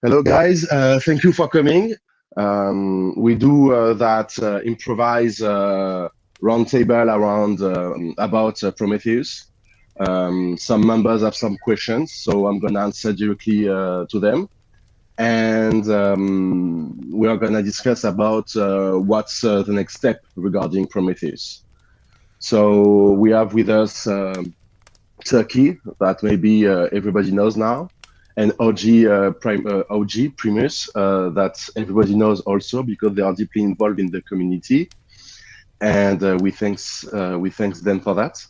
Hello, guys. Thank you for coming. We do that improvise roundtable around about Prometheus. Some members have some questions, so I'm gonna answer directly to them, and we are gonna discuss about what's the next step regarding Prometheus. So we have with us Turkey, that maybe everybody knows now, and OG Primus, that everybody knows also because they are deeply involved in the community, and we thanks them for that.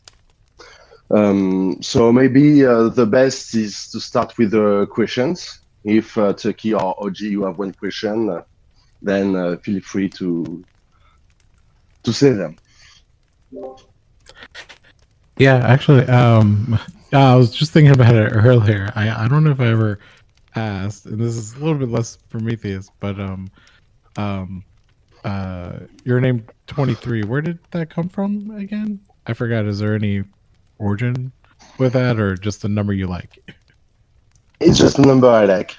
So maybe the best is to start with the questions. If Turkey or OG, you have one question, then feel free to say them. Yeah, actually, I was just thinking about it earlier. I don't know if I ever asked, and this is a little bit less Prometheus, but your name 23. Where did that come from again? I forgot. Is there any origin with that, or just a number you like? It's just a number I like.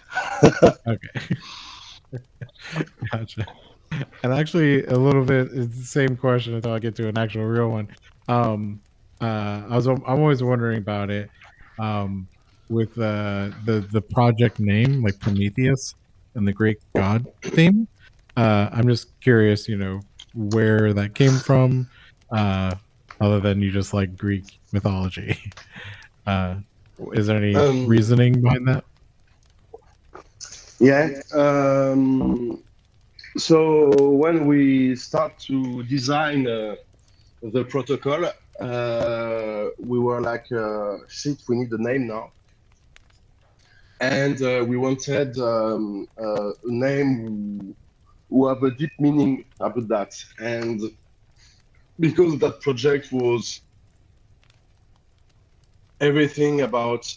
Okay, gotcha. And actually, a little bit it's the same question until I get to an actual real one. I'm always wondering about it. With the project name, like Prometheus and the Greek god theme. I'm just curious, where that came from, other than you just like Greek mythology. Is there any reasoning behind that? Yeah. So when we start to design the protocol, we were like, shit, we need a name now. And we wanted a name who have a deep meaning about that. And because that project was everything about,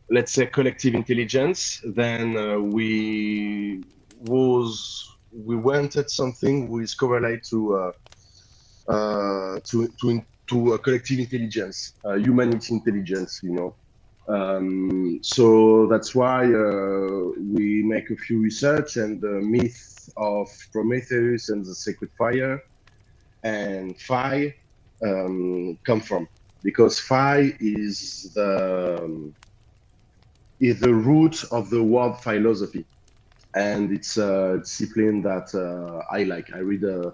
let's say, collective intelligence, then we wanted something which is correlate to collective intelligence, humanity intelligence, So that's why we make a few research, and the myth of Prometheus and the sacred fire and Phi come from, because Phi is the root of the word philosophy, and it's a discipline that I like. I read a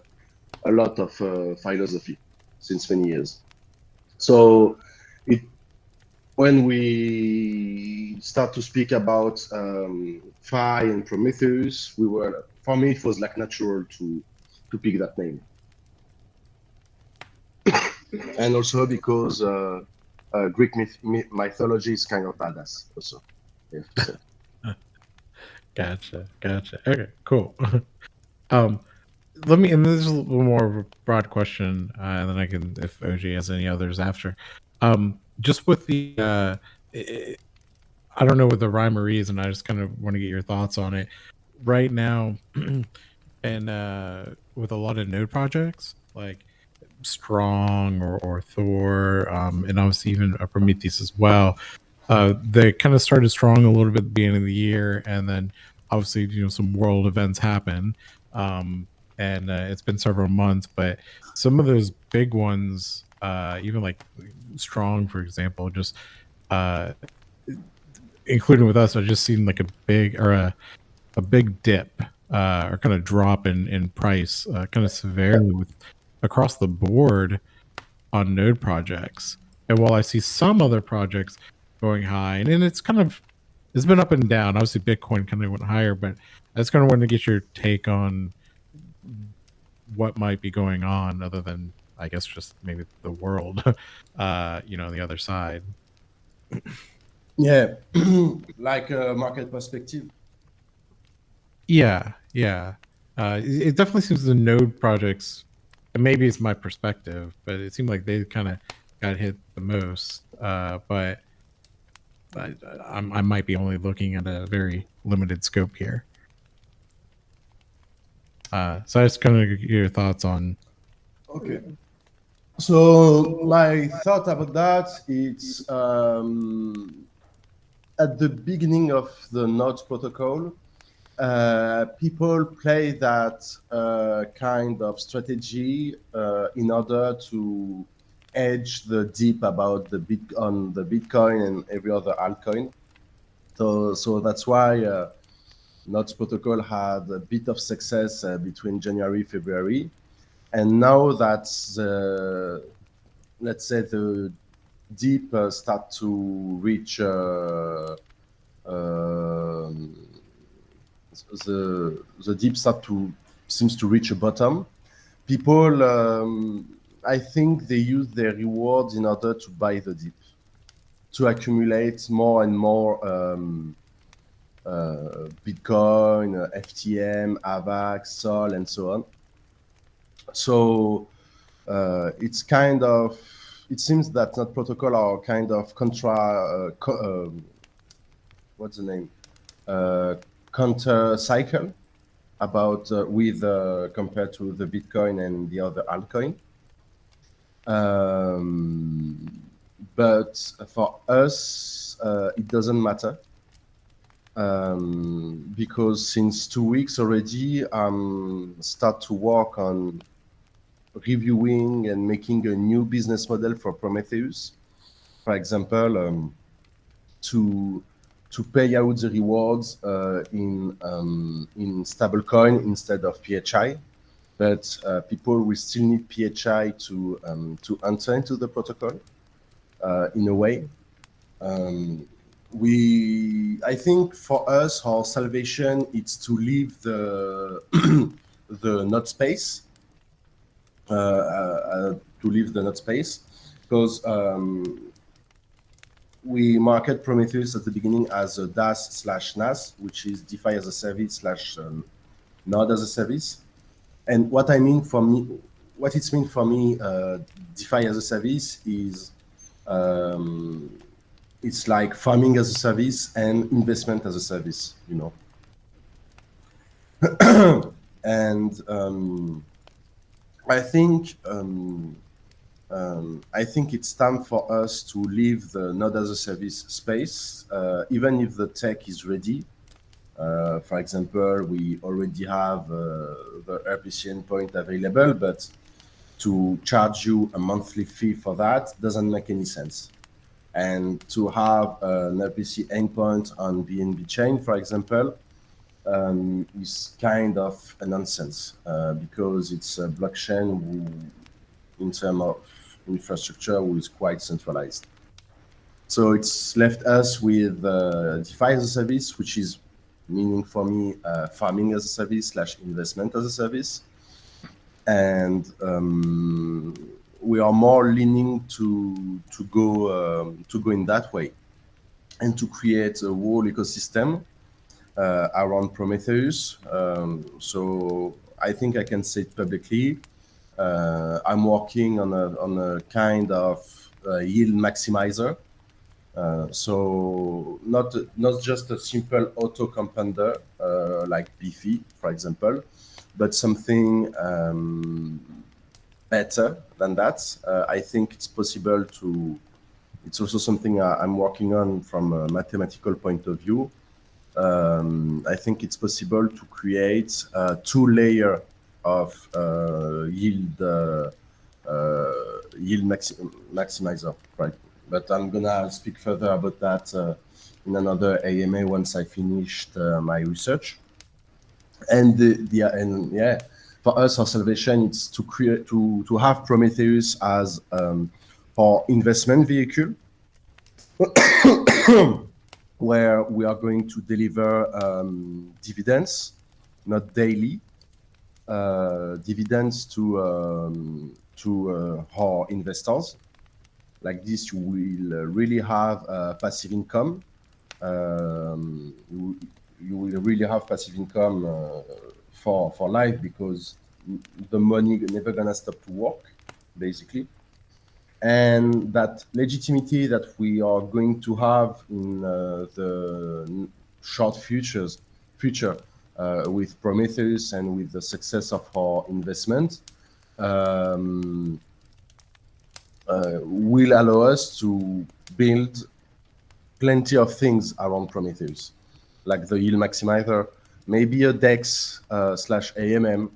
lot of philosophy since many years. So when we start to speak about Phi and Prometheus, for me, it was like natural to pick that name. And also because Greek mythology is kind of badass also. Yeah. Gotcha. Okay, cool. Let me, and this is a little more of a broad question, and then I can, if OG has any others after. Just with the, I don't know what the rhyme or reason. I just kind of want to get your thoughts on it right now, and with a lot of node projects like Strong or Thor, and obviously even Prometheus as well. They kind of started strong a little bit at the beginning of the year, and then obviously some world events happen, and it's been several months. But some of those big ones, even like Strong, for example, just including with us, I've just seen like a big dip or kind of drop in price, kind of severely with across the board on node projects. And while I see some other projects going high, and it's been up and down. Obviously, Bitcoin kind of went higher, but I just kind of wanted to get your take on what might be going on, other than I guess just maybe the world, on the other side. Yeah, like a market perspective. Yeah. It definitely seems the node projects, and maybe it's my perspective, but it seemed like they kind of got hit the most. But I might be only looking at a very limited scope here. So I just kind of get your thoughts on. Okay. So my thought about that, it's at the beginning of the Nodes protocol, people play that kind of strategy in order to hedge the dip about the Bitcoin and every other altcoin. So that's why Nodes protocol had a bit of success between January, February, and now that let's say the dip start to reach the dip seems to reach a bottom. People, I think they use their rewards in order to buy the dip, to accumulate more and more Bitcoin, FTM, AVAX, Sol, and so on. So it's kind of, it seems that Node protocol are kind of what's the name? Counter cycle about with compared to the Bitcoin and the other altcoin. But for us, it doesn't matter. Because since 2 weeks already, start to work on reviewing and making a new business model for Prometheus. For example, to pay out the rewards in stablecoin instead of PHI, but people will still need PHI to enter into the protocol in a way. I think for us, our salvation is to leave the the node space, because we market Prometheus at the beginning as a DaaS/NaaS, which is DeFi as a service / node as a service. And what it means for me, DeFi as a service is it's like farming as a service and investment as a service, you know. And I think it's time for us to leave the node as a service space, even if the tech is ready. For example, we already have the RPC endpoint available, but to charge you a monthly fee for that doesn't make any sense. And to have an RPC endpoint on BNB chain, for example, is kind of a nonsense because it's a blockchain in terms of infrastructure who is quite centralized. So it's left us with DeFi as a service, which is meaning for me farming as a service / investment as a service. And we are more leaning to go in that way and to create a whole ecosystem around Prometheus. So I think I can say it publicly. I'm working on a kind of yield maximizer. So not just a simple auto compounder like Beefy, for example, but something better than that. I think it's possible to. It's also something I'm working on from a mathematical point of view. I think it's possible to create 2 layers of yield maximizer, right? But I'm gonna speak further about that in another AMA once I finished my research. And for us, our salvation is to create to have Prometheus as our investment vehicle, where we are going to deliver dividends, not daily, dividends to our investors. Like this, you will really have passive income. You will really have passive income for life, because the money never gonna stop to work, basically. And that legitimacy that we are going to have in the short future with Prometheus and with the success of our investment will allow us to build plenty of things around Prometheus, like the yield maximizer, maybe a DEX slash AMM,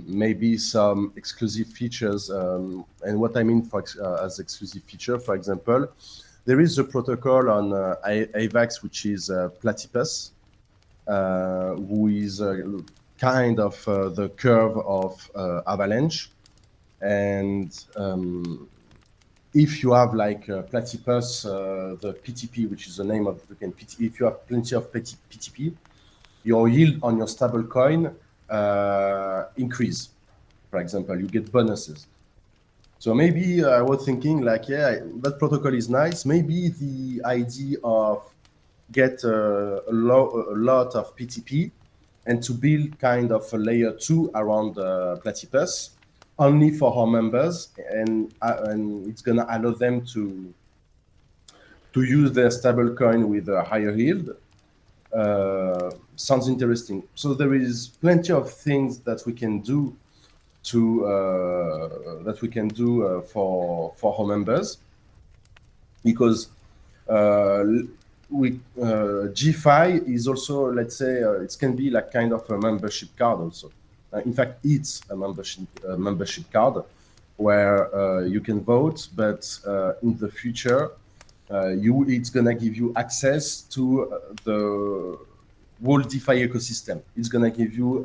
maybe some exclusive features. And what I mean as exclusive feature, for example, there is a protocol on AVAX, which is Platypus, who is kind of the curve of Avalanche. And if you have like Platypus, the PTP, which is the name of the token, if you have plenty of PTP, your yield on your stable coin increase. For example, you get bonuses. So maybe I was thinking like, yeah, that protocol is nice. Maybe the idea of get a lot of PTP and to build kind of a layer 2 around Platypus only for our members, and it's gonna allow them to use their stable coin with a higher yield. Sounds interesting. So there is plenty of things that we can do for our members, because GFI is also, let's say, it can be like kind of a membership card also. In fact, it's a membership card where you can vote, but in the future, it's gonna give you access to the whole DeFi ecosystem. It's gonna give you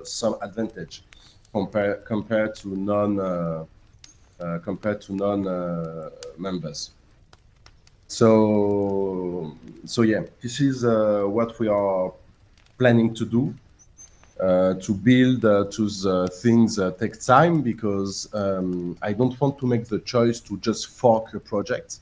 some advantage compared to non members. So yeah, this is what we are planning to do. To build to things takes time, because I don't want to make the choice to just fork a project.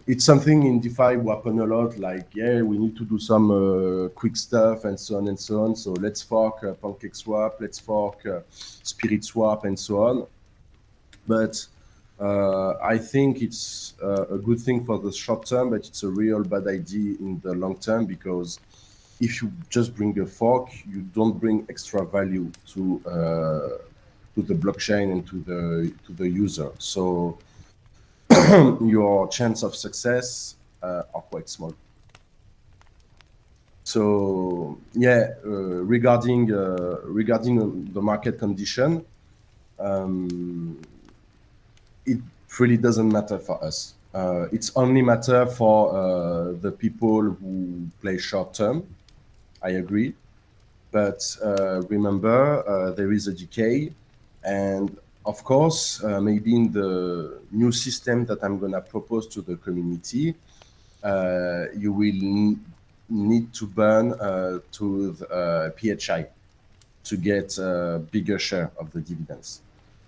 It's something in DeFi will happen a lot, like, yeah, we need to do some quick stuff and so on and so on. So let's fork PancakeSwap, let's fork SpiritSwap and so on. But I think it's a good thing for the short term, but it's a real bad idea in the long term, because if you just bring a fork, you don't bring extra value to the blockchain and to the user. So your chance of success are quite small. So yeah, regarding the market condition, it really doesn't matter for us. It's only matter for the people who play short term. I agree, but remember, there is a decay, and of course, maybe in the new system that I'm gonna propose to the community, you will need to burn to the PHI to get a bigger share of the dividends.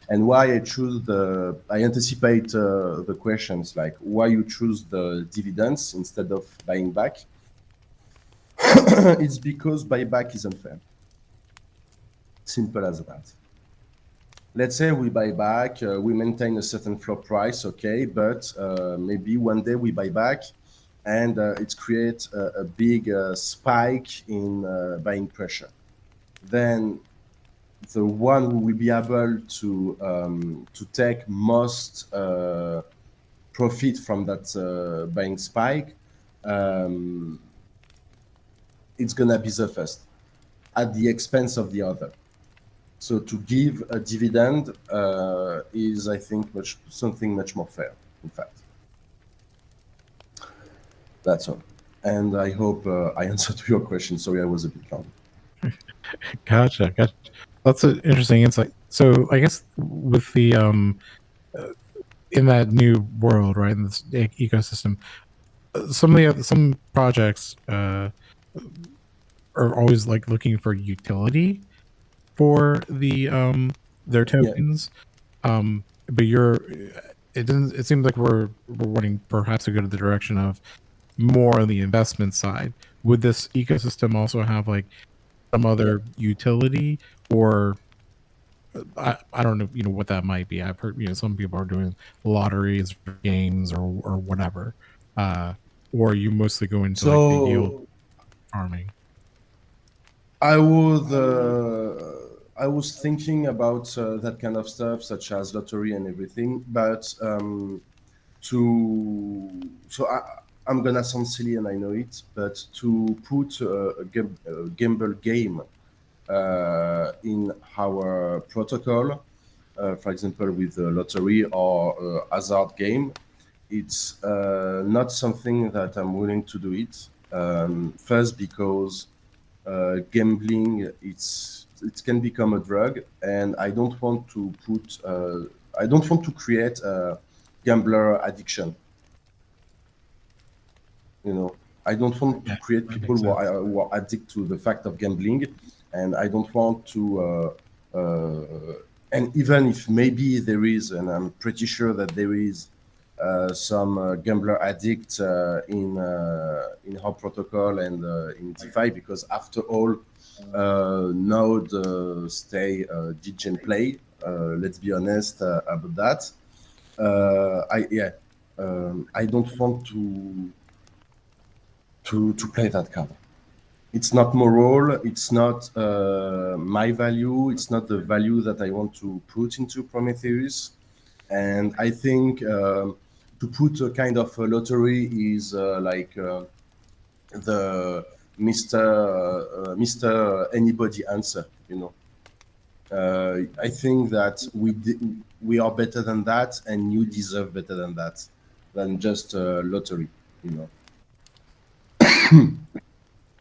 And why I choose I anticipate the questions, like why you choose the dividends instead of buying back. It's because buyback is unfair. Simple as that. Let's say we buy back, we maintain a certain floor price, okay, but maybe one day we buy back and it creates a big spike in buying pressure. Then the one who will be able to take most profit from that buying spike, it's gonna be the first at the expense of the other. So to give a dividend is, I think, something much more fair, in fact. That's all. And I hope I answered to your question. Sorry, I was a bit long. Gotcha. That's an interesting insight. So I guess with the in that new world, right, in this ecosystem, some projects are always like looking for utility for the their tokens. Yeah. But it seems like we're wanting perhaps to go to the direction of more on the investment side. Would this ecosystem also have like some other utility, or I don't know, what that might be? I've heard, some people are doing lotteries, games, or whatever. Or are you mostly going to like the yield farming? I was thinking about that kind of stuff, such as lottery and everything, but I'm gonna sound silly and I know it, but to put a gamble game in our protocol, for example, with a lottery or a hazard game, it's not something that I'm willing to do it. First, because gambling, it can become a drug, and I don't want to create a gambler addiction. You know, I don't want to create that people makes who are addicted to the fact of gambling, and I don't want to. And even if maybe there is, and I'm pretty sure that there is some gambler addict in our protocol and in DeFi, because after all, Node stay DJ and play. Let's be honest about that. I don't want to play that card. It's not moral. It's not my value. It's not the value that I want to put into Prometheus. And I think to put a kind of a lottery is like the Mr. Anybody answer. You know, I think that we are better than that, and you deserve better than that, than just a lottery. You know.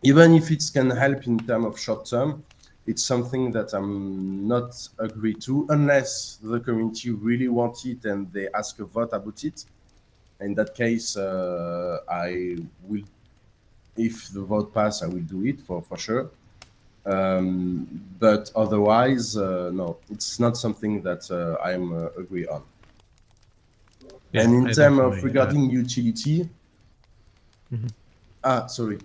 Even if it can help in terms of short term, it's something that I'm not agree to unless the community really want it and they ask a vote about it. In that case, I will, if the vote pass, I will do it for sure. But otherwise, no, it's not something that I'm agree on. Yeah, and in I terms of definitely, regarding utility, sorry.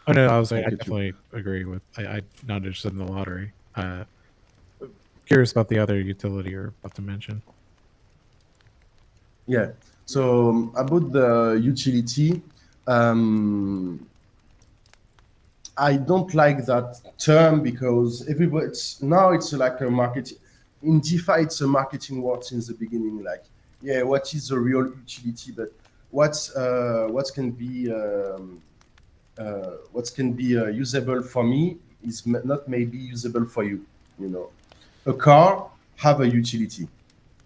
Oh no, I was like, I Thank you. definitely agree with. I'm not interested in the lottery. Curious about the other utility you're about to mention. Yeah. So about the utility, I don't like that term because everybody now it's like a market. In DeFi, it's a marketing word since the beginning. Like, yeah, what is the real utility? But what can be usable for me is not maybe usable for you. You know, a car have a utility.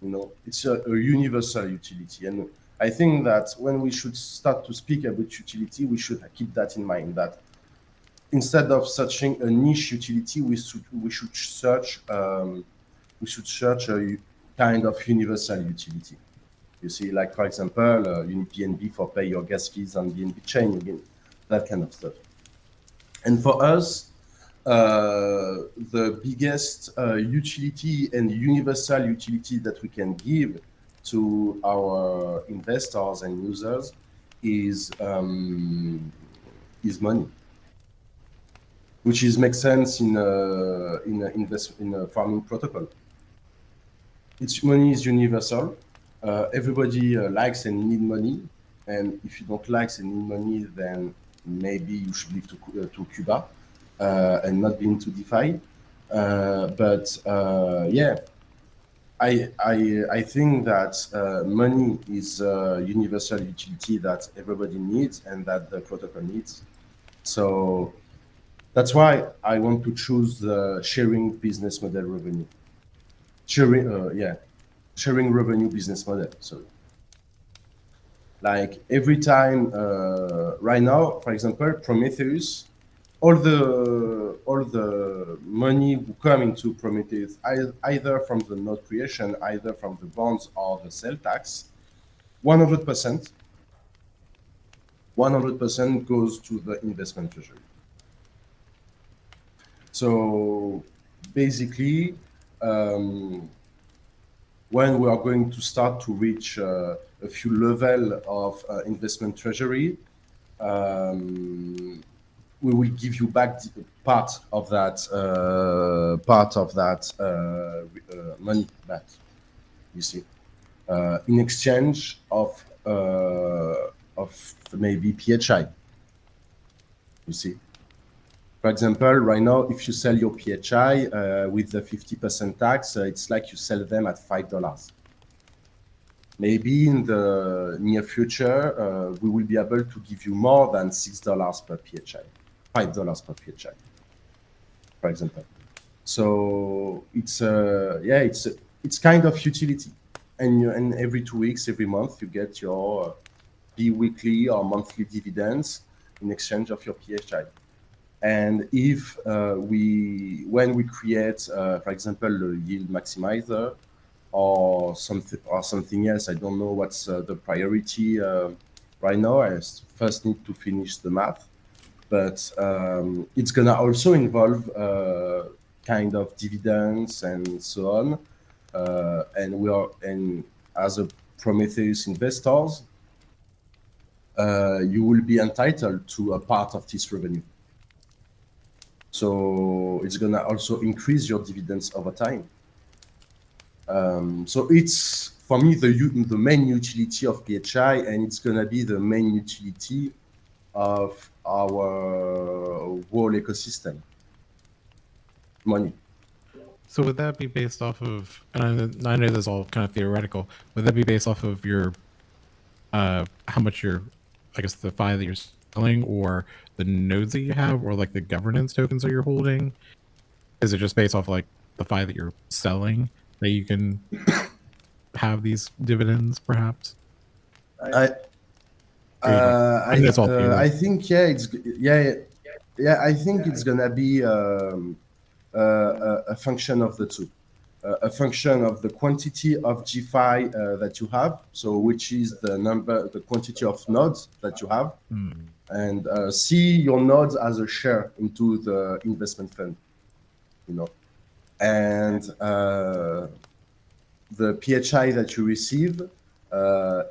You know, it's a universal utility, and I think that when we should start to speak about utility, we should keep that in mind. That instead of searching a niche utility, we should search a kind of universal utility. You see, like for example, you need BNB for pay your gas fees on BNB chain, again, that kind of stuff. And for us, the biggest utility and universal utility that we can give to our investors and users is money, which makes sense in a farming protocol. Money is universal. Everybody likes and need money, and if you don't like and need money, then maybe you should leave to Cuba and not be into DeFi. Yeah, I think that money is a universal utility that everybody needs and that the protocol needs. So that's why I want to choose the sharing business model revenue. Sharing revenue business model. So, like every time, right now, for example, Prometheus, all the money will come into Prometheus either from the node creation, either from the bonds or the sell tax. 100% goes to the investment treasury. So basically, when we are going to start to reach a few level of investment treasury, we will give you back part of that money back. You see, in exchange of maybe PHI. You see. For example, right now, if you sell your PHI with the 50% tax, it's like you sell them at $5. maybe in the near future, we will be able to give you more than $6 per PHI, $5 per PHI, for example. So it's it's kind of utility, and every 2 weeks, every month, you get your bi-weekly or monthly dividends in exchange of your PHI. And if when we create, for example, a yield maximizer or something else, I don't know what's the priority right now. I first need to finish the math, but it's gonna also involve kind of dividends and so on. And as a Prometheus investors, you will be entitled to a part of this revenue. So it's gonna also increase your dividends over time. So it's, for me, the main utility of PHI, and it's gonna be the main utility of our whole ecosystem. Money. So would that be based off of, and I know this is all kind of theoretical, would that be based off of your, how much you're, I guess, the FI that you're selling, or the nodes that you have, or like the governance tokens that you're holding? Is it just based off like the FI that you're selling that you can have these dividends, perhaps? I think I think it's gonna be a function of the two, a function of the quantity of GFI that you have, so which is the quantity of nodes that you have, and see your nodes as a share into the investment fund, you know, and the PHI that you receive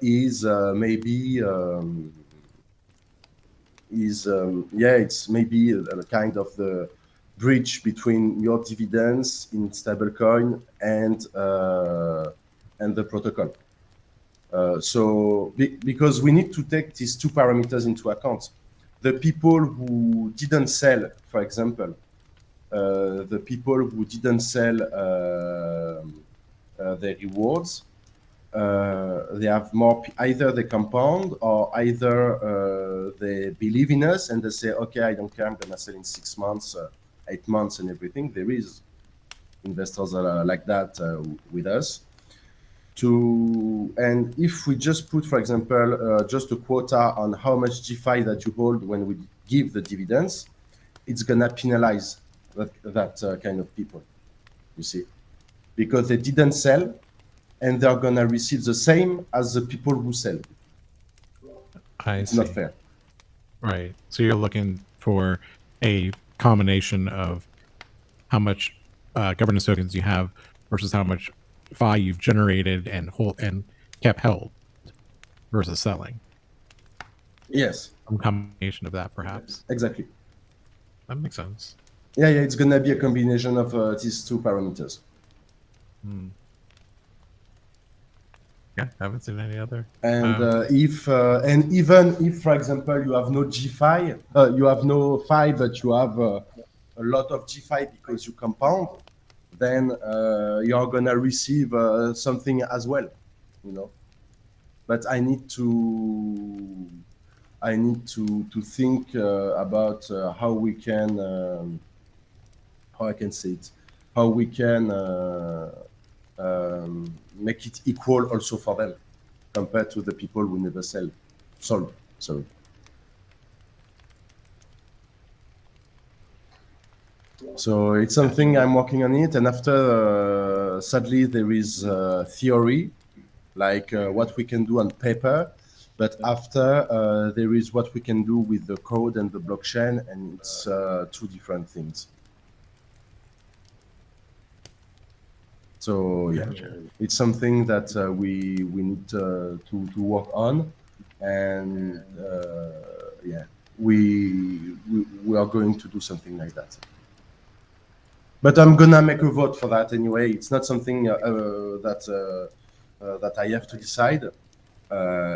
is maybe it's maybe a kind of the bridge between your dividends in stablecoin and the protocol. So because we need to take these two parameters into account. The people who didn't sell, for example, the people who didn't sell their rewards, they have more, either they compound or either they believe in us and they say, okay, I don't care, I'm gonna sell in 6 months, 8 months and everything. There is investors that are like that with us. And if we just put, for example, just a quota on how much GFI that you hold when we give the dividends, it's gonna penalize that kind of people, you see, because they didn't sell and they're gonna receive the same as the people who sell. It's not fair. Right. So you're looking for a combination of how much governance tokens you have versus how much FI you've generated and kept held versus selling. Yes. Some combination of that, perhaps. Exactly. That makes sense. Yeah, it's gonna be a combination of these two parameters. Yeah, I haven't seen any other. And even if, for example, you have no GFI, you have no FI, but you have a lot of GFI because you compound, then you're gonna receive something as well, you know. But I need to think about how we can, how I can say it, how we can make it equal also for them compared to the people who never sold. Sorry. So it's something I'm working on it, and after sadly there is theory, like what we can do on paper, but after there is what we can do with the code and the blockchain, and it's two different things. So yeah, it's something that we need to work on, and yeah, we are going to do something like that. But I'm gonna make a vote for that anyway. It's not something that I have to decide.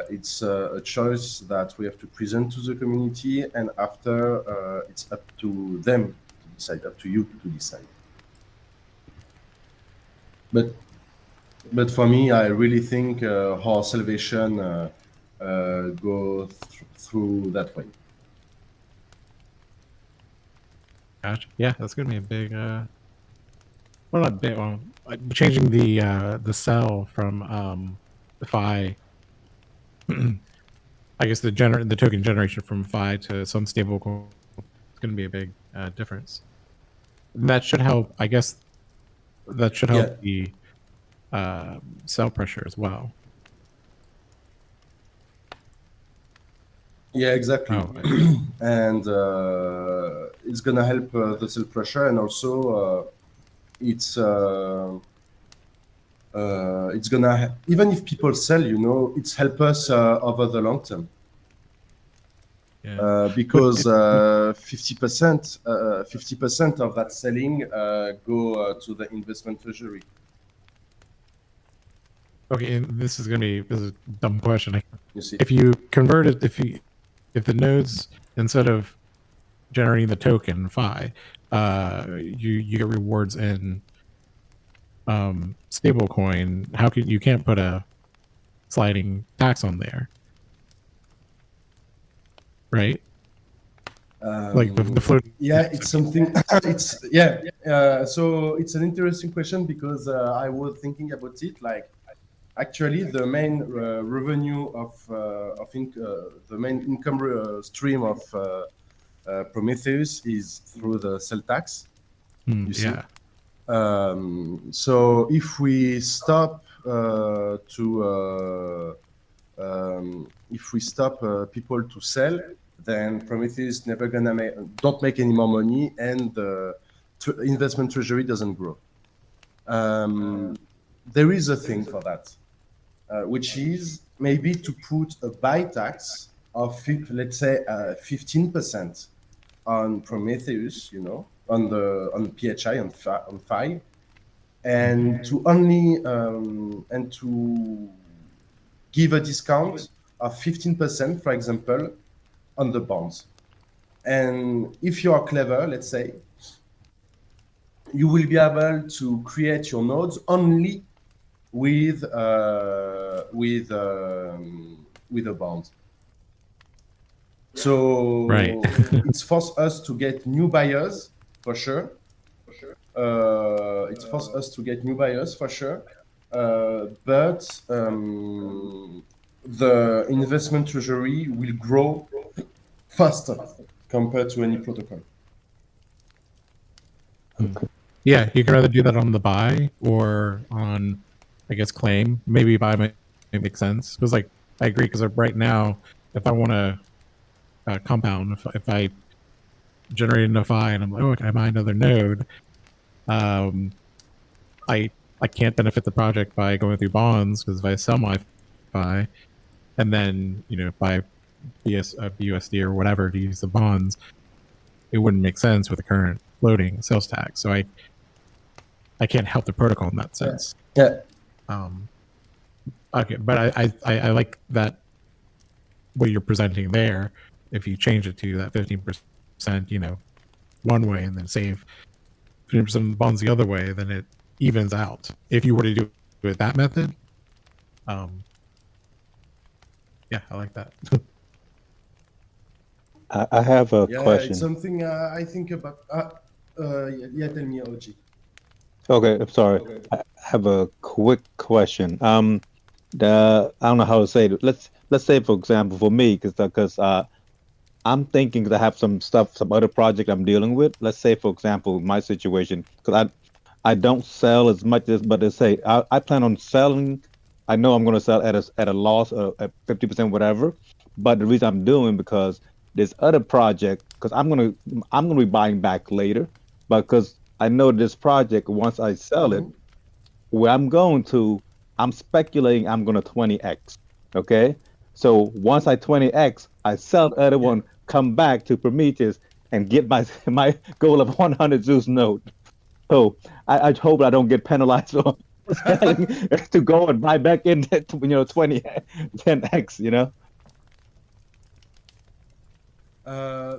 It's a choice that we have to present to the community, and after it's up to them to decide, up to you to decide. But But for me, I really think our salvation go through that way. Gotcha. Yeah, that's gonna be a big. Well, not big. Well, changing the cell from the phi. I guess the token generation from phi to some stable coin. It's gonna be a big difference. And that should help. I guess that should help the cell pressure as well. Yeah, exactly. Oh, And it's gonna help the cell pressure, and also it's gonna even if people sell, it's help us over the long term. yeah. Because 50% of that selling go to the investment treasury. Okay, and this is a dumb question. You see, If you convert it, if the nodes, instead of generating the token phi, you get rewards in stablecoin, you can't put a sliding tax on there, right? Like the floating. Yeah, it's something. So it's an interesting question because I was thinking about it. Like, actually, the main revenue the main income stream of Prometheus is through the cell tax. You see? Yeah. So if we stop people to sell, then Prometheus never gonna don't make any more money, and the investment treasury doesn't grow. There is a thing for that, which is maybe to put a buy tax of let's say 15% on Prometheus, on PHI on Phi, and to only and to give a discount of 15%, for example, on the bonds. And if you are clever, let's say, you will be able to create your nodes only with a bond. So Right. it's forced us to get new buyers for sure. It forced us to get new buyers for sure. But the investment treasury will grow faster compared to any protocol. Yeah, you can either do that on the buy or on, I guess, claim. Maybe buy might make sense because, like, I agree. Because right now, if I want to compound, if I generate enough phi and I'm like, oh, can I buy another node? I can't benefit the project by going through bonds because if I sell my phi and then buy BUSD or whatever to use the bonds, it wouldn't make sense with the current floating sales tax. So I can't help the protocol in that sense. Yeah. Okay, but I like that what you're presenting there. If you change it to that 15%, one way and then save 15% of the bonds the other way, then it evens out. If you were to do it with that method, yeah, I like that. I have a question. It's something I think about. Tell me, OG. Okay, I'm sorry. Okay. I have a quick question. I don't know how to say it. Let's say, for example, for me, because I'm thinking that I have some other project I'm dealing with. Let's say, for example, my situation, because I don't sell as much but let's say I plan on selling. I know I'm going to sell at a loss at 50%, whatever. But the reason I'm doing because this other project, because I'm gonna be buying back later, but because I know this project once I sell it, where I'm speculating I'm gonna 20x. Okay, so once I 20x, I sell the other one, come back to Prometheus and get my goal of 100 Zeus node. So I hope I don't get penalized for selling to go and buy back in 10x.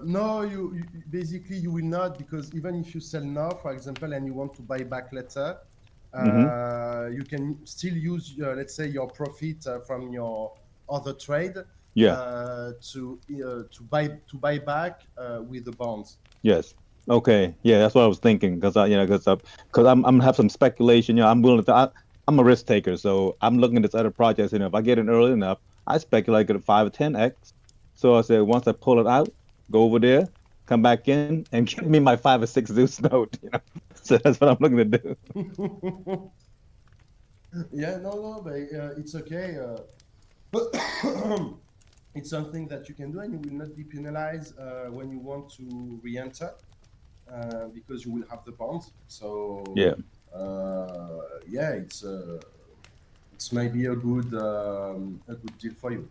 No, you basically you will not, because even if you sell now, for example, and you want to buy back later, You can still use, let's say, your profit from your other trade to buy back with the bonds. Yes. Okay. Yeah, that's what I was thinking because I'm have some speculation. I'm willing to. I'm a risk taker, so I'm looking at this other projects. If I get in early enough, I speculate at 5 or 10x. So I said once I pull it out, go over there, come back in, and give me my 5 or 6 Zeus note. So that's what I'm looking to do. Yeah, no, but it's okay. It's something that you can do, and you will not be penalized when you want to re-enter because you will have the bonds. So Yeah. It's maybe a good deal for you.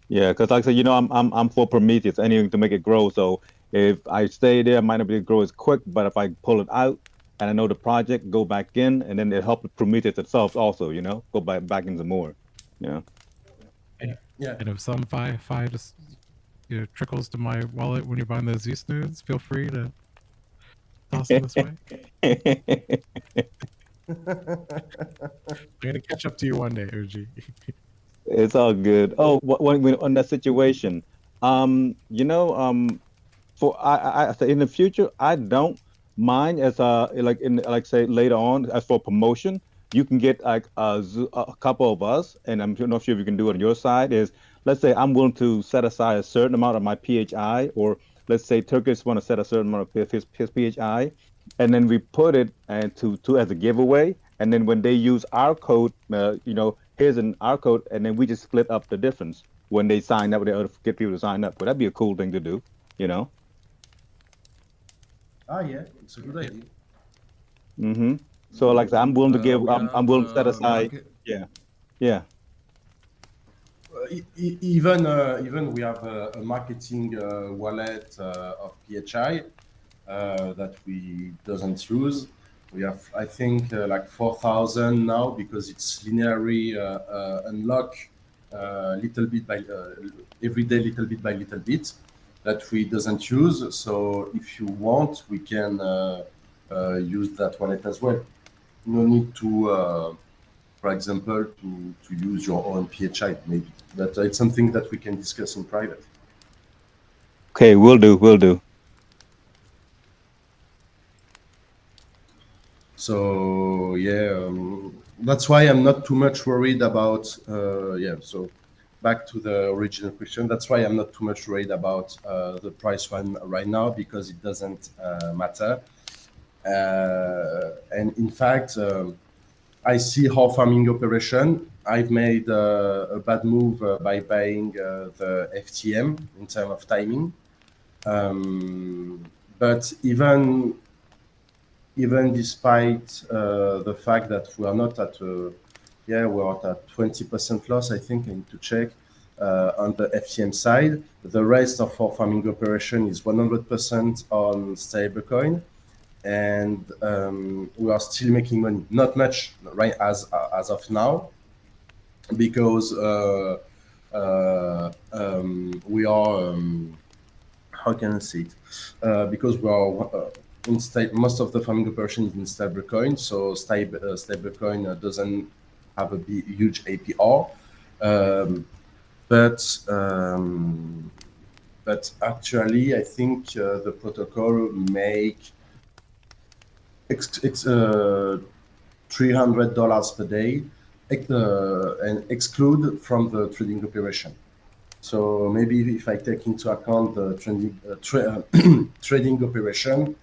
Yeah, because like I said, I'm for Prometheus, anything to make it grow. So if I stay there, I might not be able to grow as quick, but if I pull it out and I know the project, go back in, and then it helps Prometheus itself also, go back into more, Yeah. And if some fi just trickles to my wallet when you're buying those Zeus nudes, feel free to toss them this way. I'm gonna catch up to you one day, OG. It's all good. Oh, when on that situation, for I say in the future, I don't mind as like say later on as for promotion, you can get like a couple of us, and I'm not sure if you can do it on your side. Is let's say I'm willing to set aside a certain amount of my PHI, or let's say Turkish want to set a certain amount of his PHI, and then we put it and to as a giveaway, and then when they use our code, here's our code, and then we just split up the difference when they sign up. They get people to sign up. But that'd be a cool thing to do, Yeah, it's a good idea. Mm-hmm. So like I'm willing to give. I'm willing to set aside. Yeah. Even we have a marketing wallet of PHI that we doesn't use. We have, I think, like 4,000 now because it's linearly unlock little bit by every day, little bit by little bit that we doesn't use. So if you want, we can use that wallet as well. No need to, for example, to use your own PHI maybe. But it's something that we can discuss in private. Okay, will do. So that's why I'm not too much worried about. So back to the original question. That's why I'm not too much worried about the price one right now because it doesn't matter. And in fact, I see how farming operation. I've made a bad move by buying the FTM in terms of timing. But even despite the fact that we are not at we're at 20% loss, I think I need to check on the FTM side. The rest of our farming operation is 100% on stablecoin, and we are still making money. Not much right as of now, because we are how can I say it? Because we are most of the farming operation is in stablecoin, so stablecoin doesn't have a huge APR, but actually I think the protocol make $300 per day and exclude from the trading operation. So maybe if I take into account the trading operation,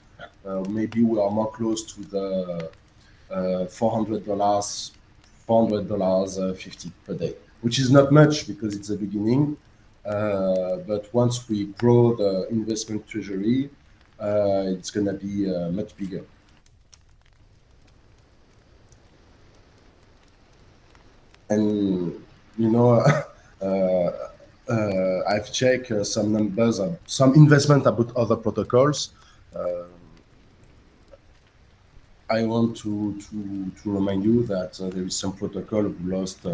maybe we are more close to the $400.50 per day, which is not much because it's the beginning. But once we grow the investment treasury, it's gonna be much bigger. And I've checked some numbers, some investment about other protocols. I want to remind you that there is some protocol who lost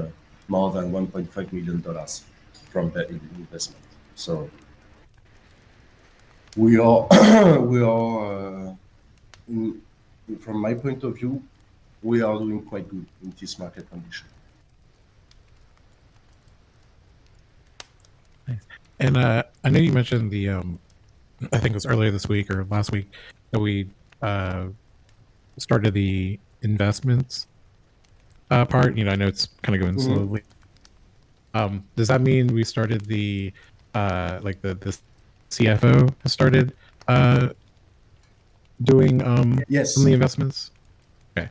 more than $1.5 million from their investment. So we are from my point of view, we are doing quite good in this market condition. And I know you mentioned the I think it was earlier this week or last week that we started the investments part. You know, I know it's kind of going slowly. Does that mean we started the like the CFO has started doing Yes. some of the investments? Okay.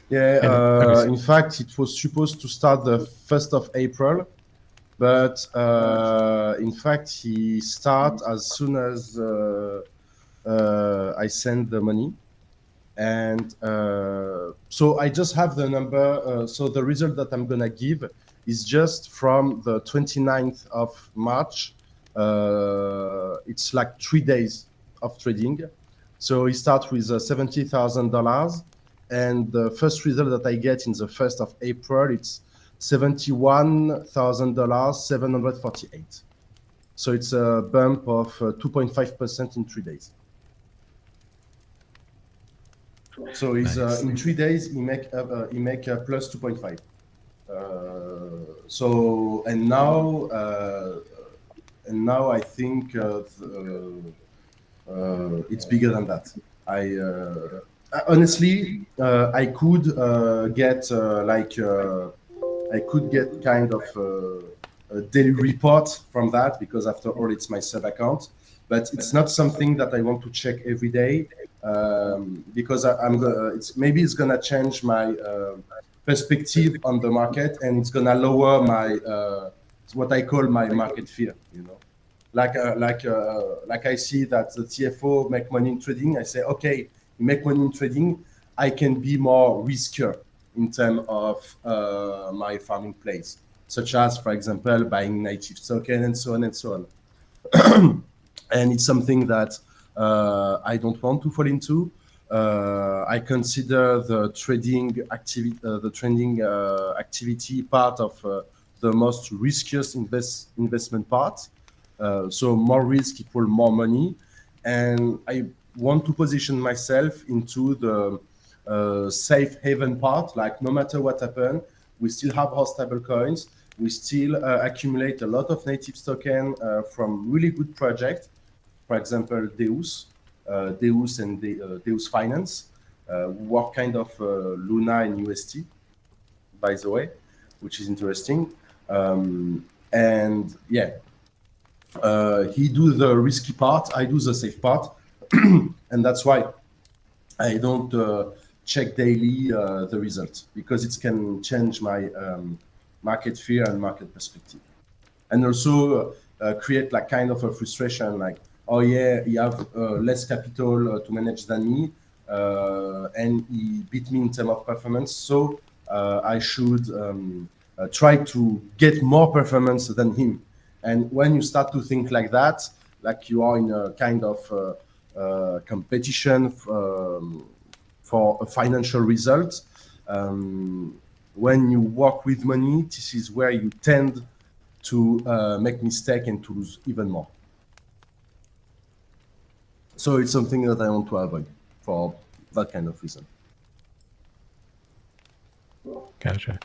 Yeah, in fact, it was supposed to start the 1st of April, but in fact, he starts as soon as I send the money. And so I just have the number. So the result that I'm going to give is just from the 29th of March. It's like 3 days of trading. So he starts with $70,000. And the first result that I get in the 1st of April, it's $71,748. So it's a bump of 2.5% in 3 days. So he's in 3 days he make plus 2.5. So and now I think it's bigger than that. Honestly, I could get I could get kind of a daily report from that, because after all it's my sub account, but it's not something that I want to check every day, because maybe it's gonna change my perspective on the market, and it's gonna lower my what I call my market fear, you know. Like I see that the CFO make money in trading, I say, okay, you make money in trading, I can be more riskier in terms of my farming place, such as, for example, buying native token and so on and so on. And it's something that I don't want to fall into. I consider the trading activity part of the most riskiest investment part. So more risk equal more money, and I want to position myself into the safe haven part. Like, no matter what happens, we still have our stable coins. We still accumulate a lot of native token from really good projects. For example, Deus and Deus Finance, work kind of Luna and UST, by the way, which is interesting. And yeah, he do the risky part, I do the safe part. And that's why I don't check daily the results, because it can change my market fear and market perspective, and also create like kind of a frustration, like, oh yeah, he have less capital to manage than me, and he beat me in terms of performance, so I should try to get more performance than him. And when you start to think like that, like you are in a kind of competition for a financial result, when you work with money, this is where you tend to make mistake and to lose even more. So it's something that I want to avoid for that kind of reason. Gotcha.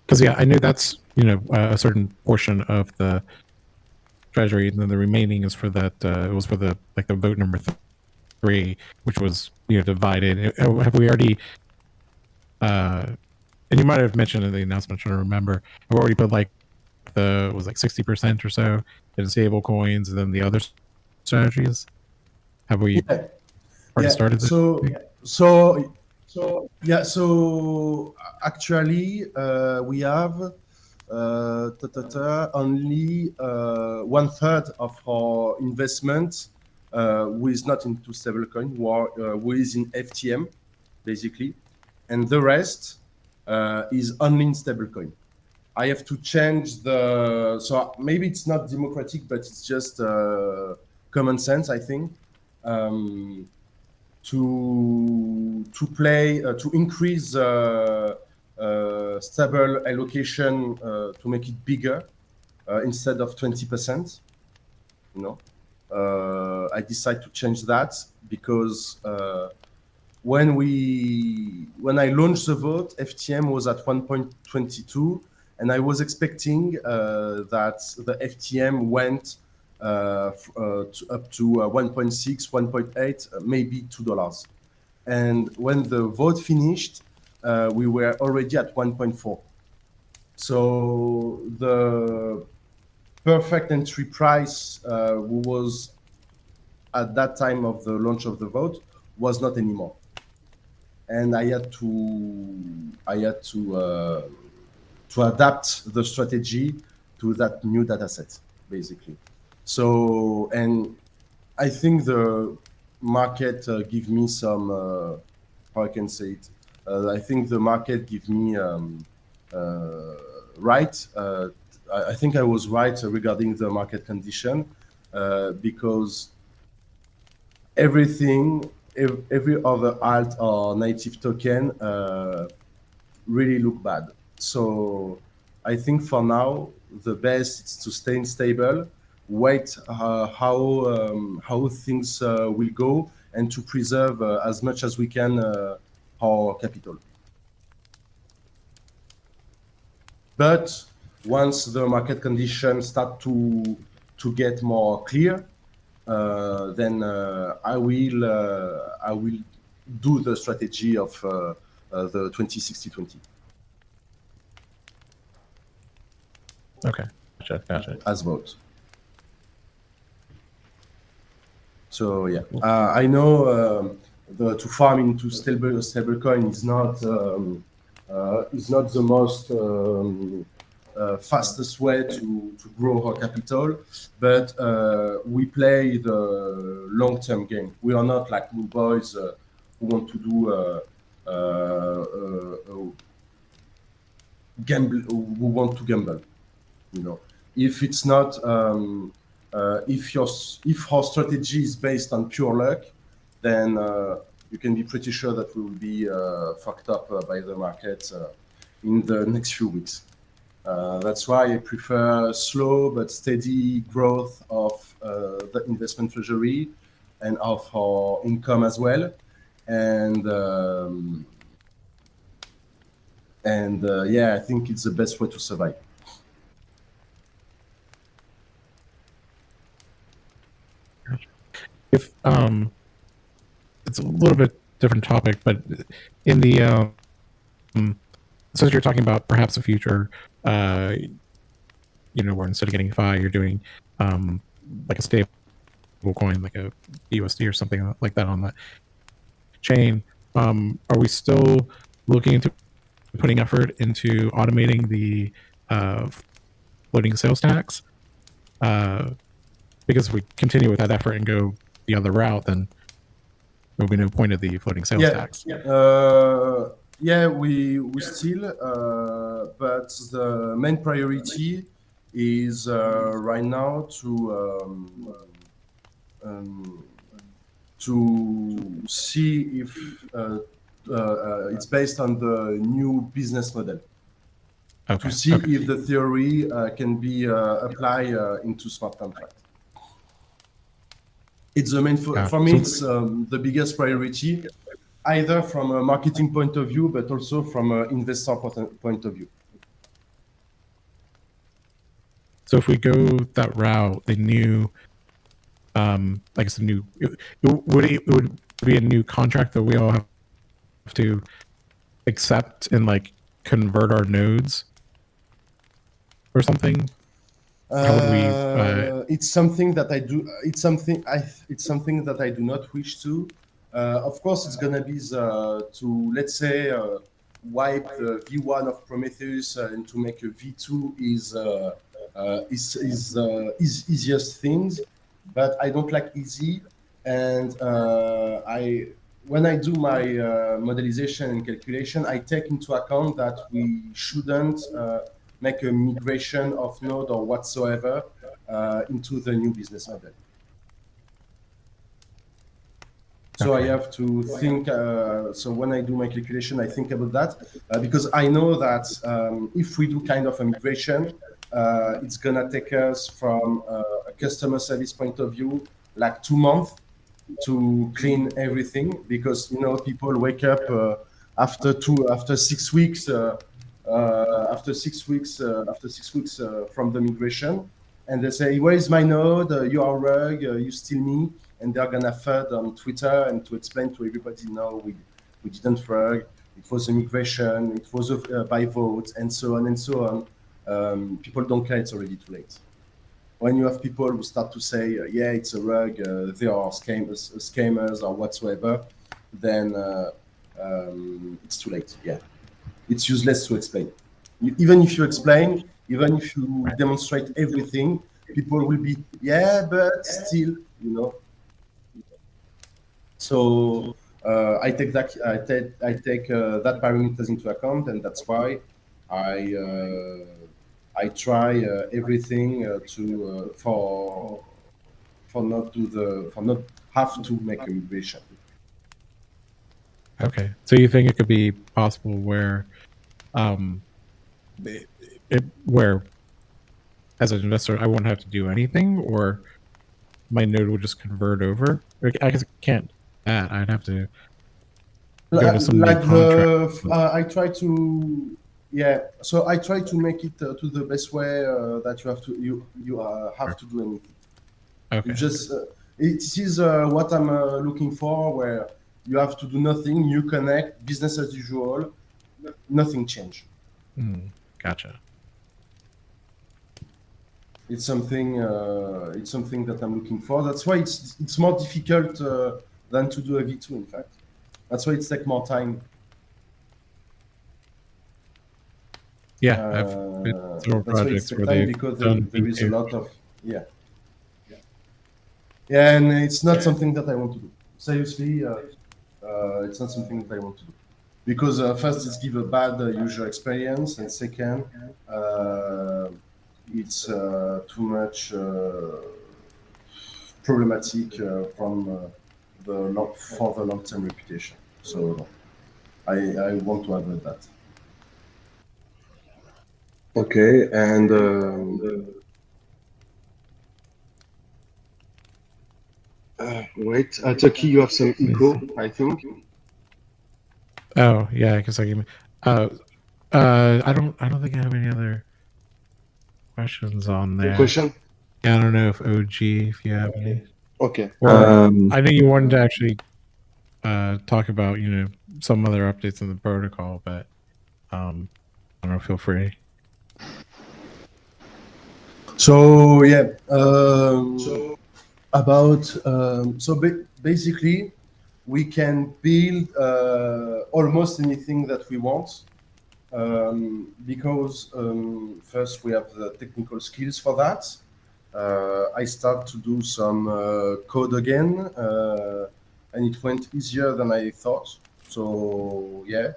Because yeah, I knew that's, you know, a certain portion of the treasury, and then the remaining is for that. It was for the like the vote number 3, which was, you know, divided. Have we already? And you might have mentioned in the announcement, I'm trying to remember. Have we already put like the was like 60% or so in stable coins, and then the other strategies? Have we already started? So actually we have only 1/3 of our investment who is not into stablecoin, who is in FTM basically, and the rest is only in stablecoin. I have to change so maybe it's not democratic, but it's just common sense, I think, to increase stable allocation to make it bigger instead of 20%. You know, I decided to change that because when I launched the vote, FTM was at 1.22, and I was expecting that the FTM went up to 1.6, 1.8, maybe $2. And when the vote finished, we were already at 1.4. So the perfect entry price was at that time of the launch of the vote was not anymore, and I had to adapt the strategy to that new data set, basically. So, and I think the market give me some how I can say it. I think the market give me right. I think I was right regarding the market condition because every other alt or native token really look bad. So I think for now the best is to stay stable, wait how things will go, and to preserve as much as we can our capital. But once the market conditions start to get more clear, then I will do the strategy of the 20-60-20. Okay, gotcha. As vote. So yeah, I know to farm into stablecoin is not the most fastest way to grow our capital, but we play the long-term game. We are not like new boys who want to do gamble. Who want to gamble, you know. If it's not, if our strategy is based on pure luck, then you can be pretty sure that we will be fucked up by the market in the next few weeks. That's why I prefer slow but steady growth of the investment treasury and of our income as well. And yeah, I think it's the best way to survive. If it's a little bit different topic, but in the since you're talking about perhaps a future, where instead of getting FI, you're doing like a stable coin, like a USD or something like that on that chain. Are we still looking into putting effort into automating the floating sales tax? Because if we continue with that effort and go the other route, then there will be no point of the floating sales tax. Yeah, we still, but the main priority is right now to see if it's based on the new business model. Okay. To see if the theory can be applied into smart contract. It's the main for me. It's the biggest priority, either from a marketing point of view, but also from an investor point of view. So if we go that route, the new, I guess the new, it would be a new contract that we all have to accept and like convert our nodes or something. How would we? It's something that I do. It's something that I do not wish to. Of course, it's gonna be to let's say wipe the V1 of Prometheus and to make a V2 is easiest things, but I don't like easy. And when I do my modelization and calculation, I take into account that we shouldn't make a migration of node or whatsoever into the new business model. So I have to think. So when I do my calculation, I think about that because I know that if we do kind of a migration, it's gonna take us from a customer service point of view like 2 months to clean everything, because people wake up after 6 weeks after 6 weeks from the migration, and they say, "Where is my node? You are rug. You steal me." And they're gonna FUD on Twitter and to explain to everybody, "No, we didn't rug. It was a migration. It was by vote, and so on and so on." People don't care. It's already too late. When you have people who start to say, "Yeah, it's a rug. They are scammers or whatsoever," then it's too late. Yeah, it's useless to explain. Even if you explain, even if you demonstrate everything, people will be, "Yeah, but still," So I take that that parameters into account, and that's why I try everything for not have to make a migration. Okay, so you think it could be possible where, where as an investor I won't have to do anything, or my node would just convert over? I guess I can't. I'd have to go to some new contract. I try to. Yeah, so I try to make it to the best way that you have to do anything. Okay. You just it is what I'm looking for, where you have to do nothing. You connect, business as usual, nothing change. Gotcha. It's something that I'm looking for. That's why it's more difficult than to do a V2. In fact, that's why it takes more time. Yeah, I've been several projects where they've because done there is a decay. lot of and it's not something that I want to do. Seriously, it's not something that I want to do, because first it's give a bad user experience, and second, it's too much problematic for the long-term reputation. So I want to avoid that. Okay, and wait, Turkey, you have some echo, I think. Oh yeah, I guess I can. I don't think I have any other questions on there. Question? Yeah, I don't know if OG, if you have any. Okay. Or I know you wanted to actually talk about some other updates in the protocol, but I don't know. Feel free. So yeah, basically, we can build almost anything that we want, because first we have the technical skills for that. I start to do some code again, and it went easier than I thought. So yeah,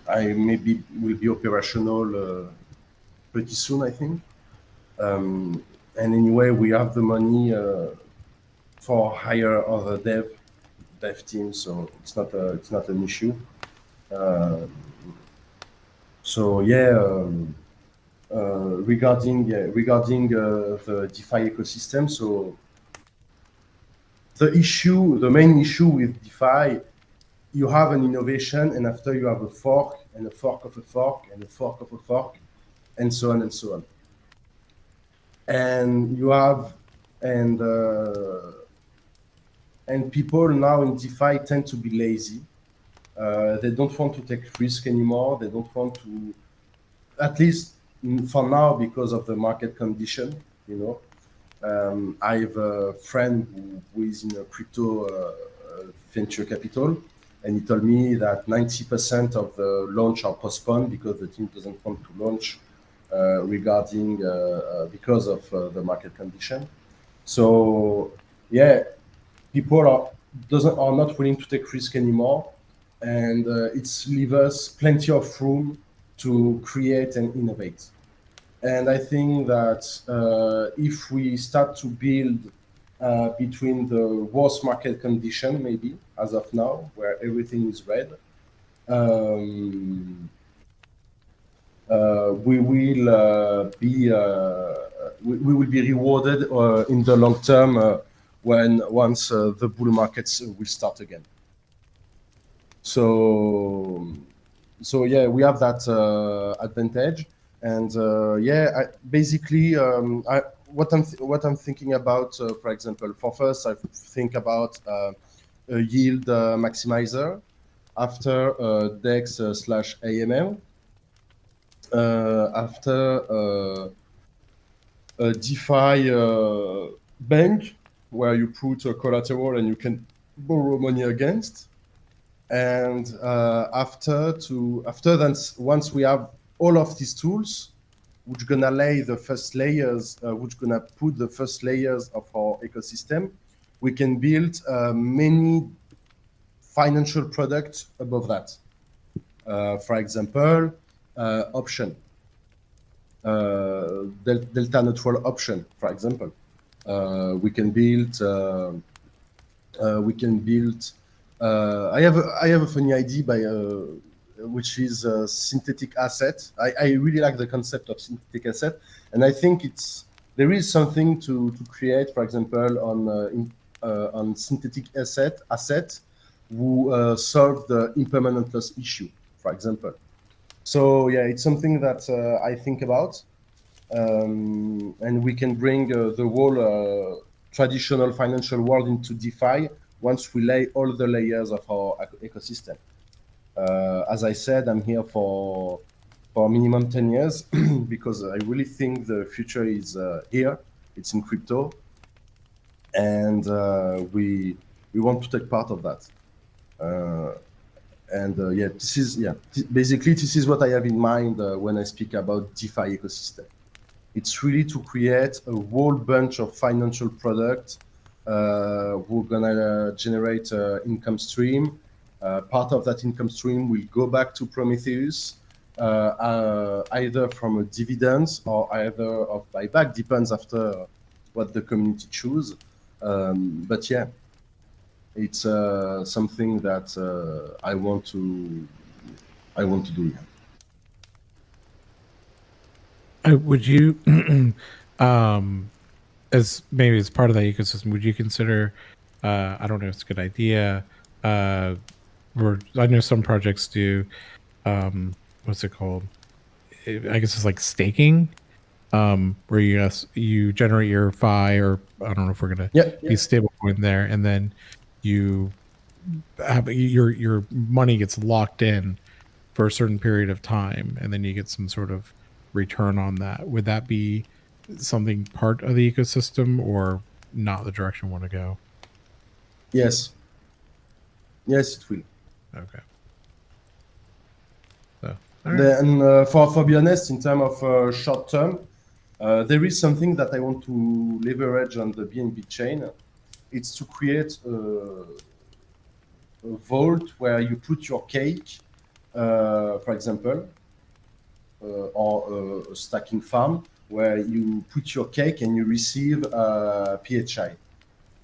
I maybe will be operational pretty soon, I think. And anyway, we have the money for hire other dev teams, so it's not an issue. So yeah, regarding the DeFi ecosystem, so the main issue with DeFi, you have an innovation, and after you have a fork, and a fork of a fork, and a fork of a fork, and so on and so on. And you have and people now in DeFi tend to be lazy. They don't want to take risk anymore. They don't want to, at least for now, because of the market condition. I have a friend who is in a crypto venture capital, and he told me that 90% of the launch are postponed because the team doesn't want to launch because of the market condition. So yeah, people are not willing to take risk anymore, and it's leave us plenty of room to create and innovate. And I think that if we start to build between the worst market condition, maybe as of now, where everything is red, we will be rewarded in the long term once the bull markets will start again. So yeah, we have that advantage, and what I'm thinking about, for example, for first I think about a yield maximizer, after DEX slash AML, after a DeFi bank where you put a collateral and you can borrow money against. And after that, once we have all of these tools, which gonna lay the first layers, which gonna put the first layers of our ecosystem, we can build many financial products above that. For example, option, delta neutral option, for example. We can build. I have a funny idea which is a synthetic asset. I really like the concept of synthetic asset, and I think there is something to create, for example, on synthetic asset who solve the impermanent loss issue, for example. So yeah, it's something that I think about, and we can bring the whole traditional financial world into DeFi once we lay all the layers of our ecosystem. As I said, I'm here for minimum 10 years because I really think the future is here. It's in crypto, and we want to take part of that. Basically this is what I have in mind when I speak about DeFi ecosystem. It's really to create a whole bunch of financial products who are gonna generate income stream. Part of that income stream will go back to Prometheus, either from a dividends or either of buyback, depends after what the community choose. But yeah, it's something that I want to do. Would you, as maybe as part of that ecosystem, would you consider? I don't know if it's a good idea. Or I know some projects do. What's it called? I guess it's like staking, where you generate your FI, or I don't know if we're gonna be stablecoin there, and then you have your money gets locked in for a certain period of time, and then you get some sort of return on that. Would that be something part of the ecosystem, or not the direction you want to go? Yes, it will. Okay. And for be honest, in terms of short term, there is something that I want to leverage on the BNB chain. It's to create a vault where you put your cake, for example, or a stacking farm where you put your cake and you receive PHI.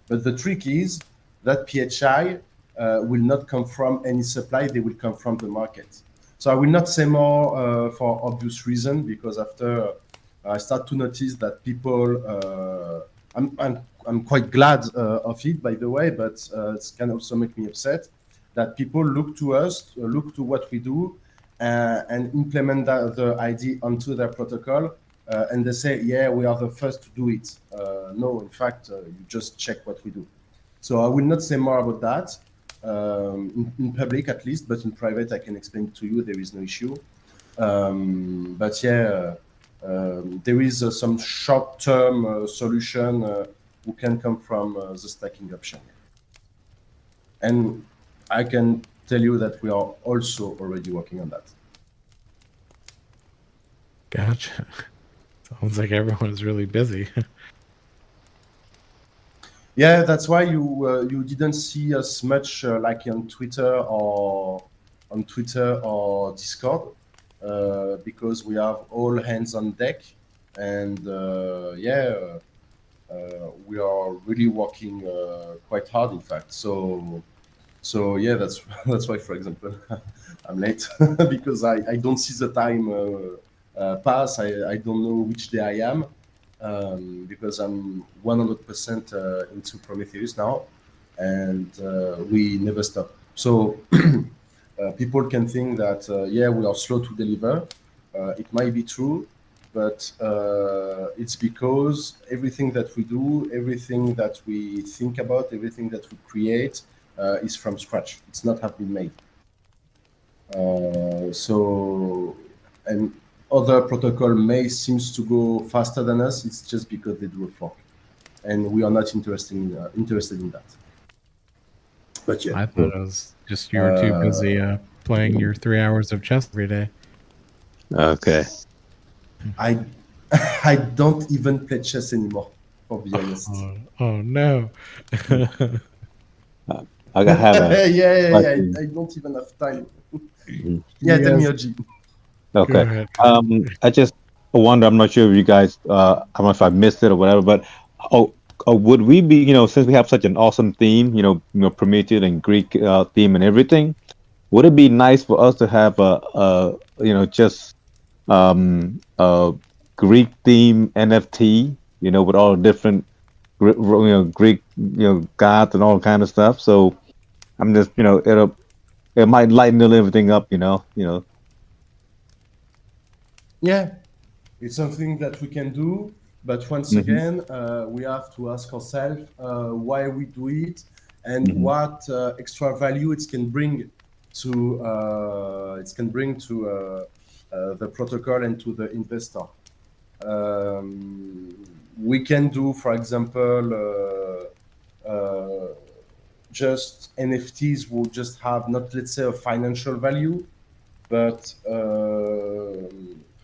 But the trick is that PHI will not come from any supply, they will come from the market. So I will not say more for obvious reason, because after I start to notice that people, I'm quite glad of it, by the way, but it can also make me upset that people look to us, look to what we do, and implement the ID onto their protocol, and they say, yeah, we are the first to do it. No, in fact, you just check what we do. So I will not say more about that. In public at least, but in private I can explain to you, there is no issue. But yeah, there is some short-term solution who can come from the stacking option. And I can tell you that we are also already working on that. Gotcha. Sounds like everyone is really busy. Yeah, that's why you didn't see us much like on Twitter or Discord, because we have all hands on deck, and we are really working quite hard, in fact. So yeah, that's why, for example, I'm late because I don't see the time pass. I don't know which day I am. because I'm 100% into Prometheus now, and we never stop. So people can think that yeah, we are slow to deliver. It might be true, but it's because everything that we do, everything that we think about, everything that we create is from scratch. It's not have been made. So, and other protocol may seems to go faster than us. It's just because they do a fork, and we are not interested in that. But yeah, I thought it was just you were too busy playing your 3 hours of chess every day. Okay. I I don't even play chess anymore, for be honest. Oh no. I gotta have a. yeah. I don't even have time. Yeah, tell me, Yes. OG. Go Okay. ahead. I just wonder. I'm not sure if you guys. I don't know if I missed it or whatever. But would we be? Since we have such an awesome theme, Prometheus and Greek theme and everything, would it be nice for us to have just a Greek theme NFT? With all the different Greek gods and all kind of stuff. So I'm just it might lighten everything up. Yeah, it's something that we can do, but once Mhm. again, we have to ask ourselves why we do it and Mhm. what extra value it can bring to the protocol and to the investor. We can do, for example, just NFTs will just have not, let's say, a financial value, but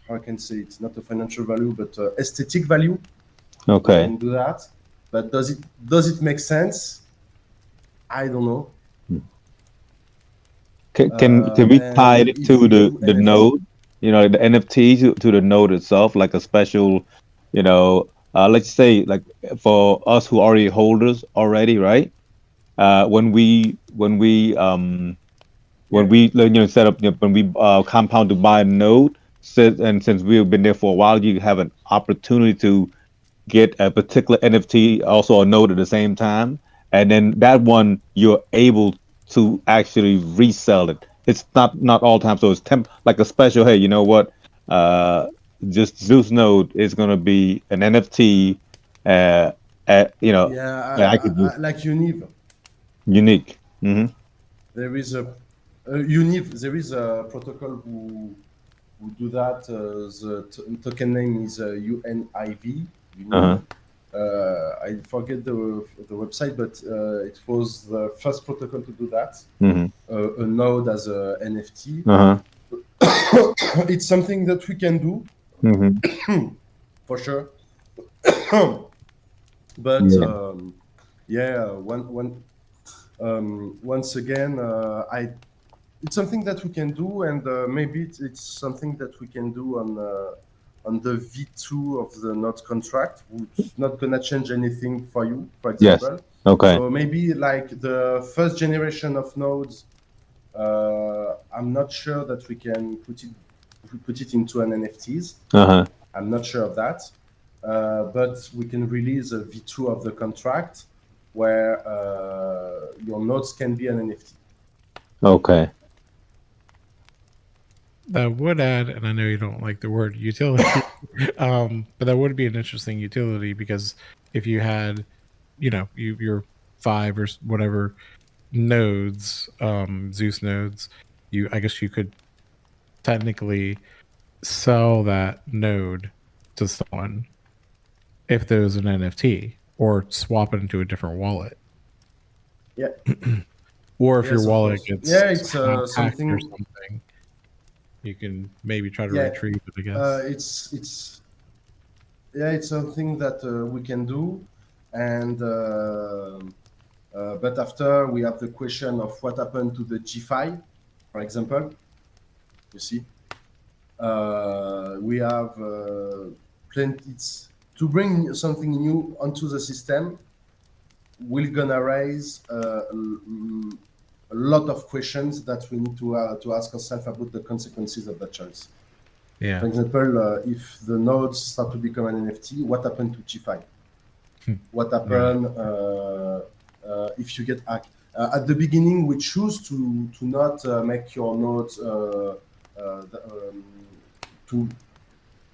how I can say it's not a financial value, but aesthetic value. We Okay. can do that, but does it make sense? I don't know. Can we tie And it if to we do the NFT, node? The NFT to the node itself, like a special, let's say like for us who already holders already, right? When we set up when we compound to buy a node, since we've been there for a while, you have an opportunity to get a particular NFT, also a node at the same time, and then that one you're able to actually resell it. It's not all time, so it's like a special. Hey, you know what? Just Zeus node is gonna be an NFT. I could just like Univ, unique. Hmm. there is a Univ. There is a protocol who do that. The token name is UNIV. Uh-huh. I forget the website, but it was the first protocol to do that. Hmm. A node as a NFT. Uh-huh. It's something that we can do Hmm. for sure. But Yeah. once again, it's something that we can do, and maybe it's something that we can do on the V2 of the node contract. It's not gonna change anything for you, for Yes. example. Okay. So maybe like the first generation of nodes, I'm not sure that we can put it into an NFTs. Uh-huh. I'm not sure of that, but we can release a V2 of the contract where your nodes can be an NFT. Okay. That would add, and I know you don't like the word utility, but that would be an interesting utility, because if you had, your 5 or whatever nodes, Zeus nodes, I guess you could technically sell that node to someone if there was an NFT, or swap it into a different wallet. Yeah. Or if Yes, your of wallet course. gets Yeah, it's hacked or something. something, you can maybe try to Yeah, retrieve it, I guess. it's something that we can do, and but after we have the question of what happened to the G5, for example. You see, we have plenty to bring something new onto the system. We're gonna raise a lot of questions that we need to ask ourselves about the consequences of that choice. Yeah. For example, if the nodes start to become an NFT, what happened to G5? What happened if you get hacked? At the beginning, we choose to not make your nodes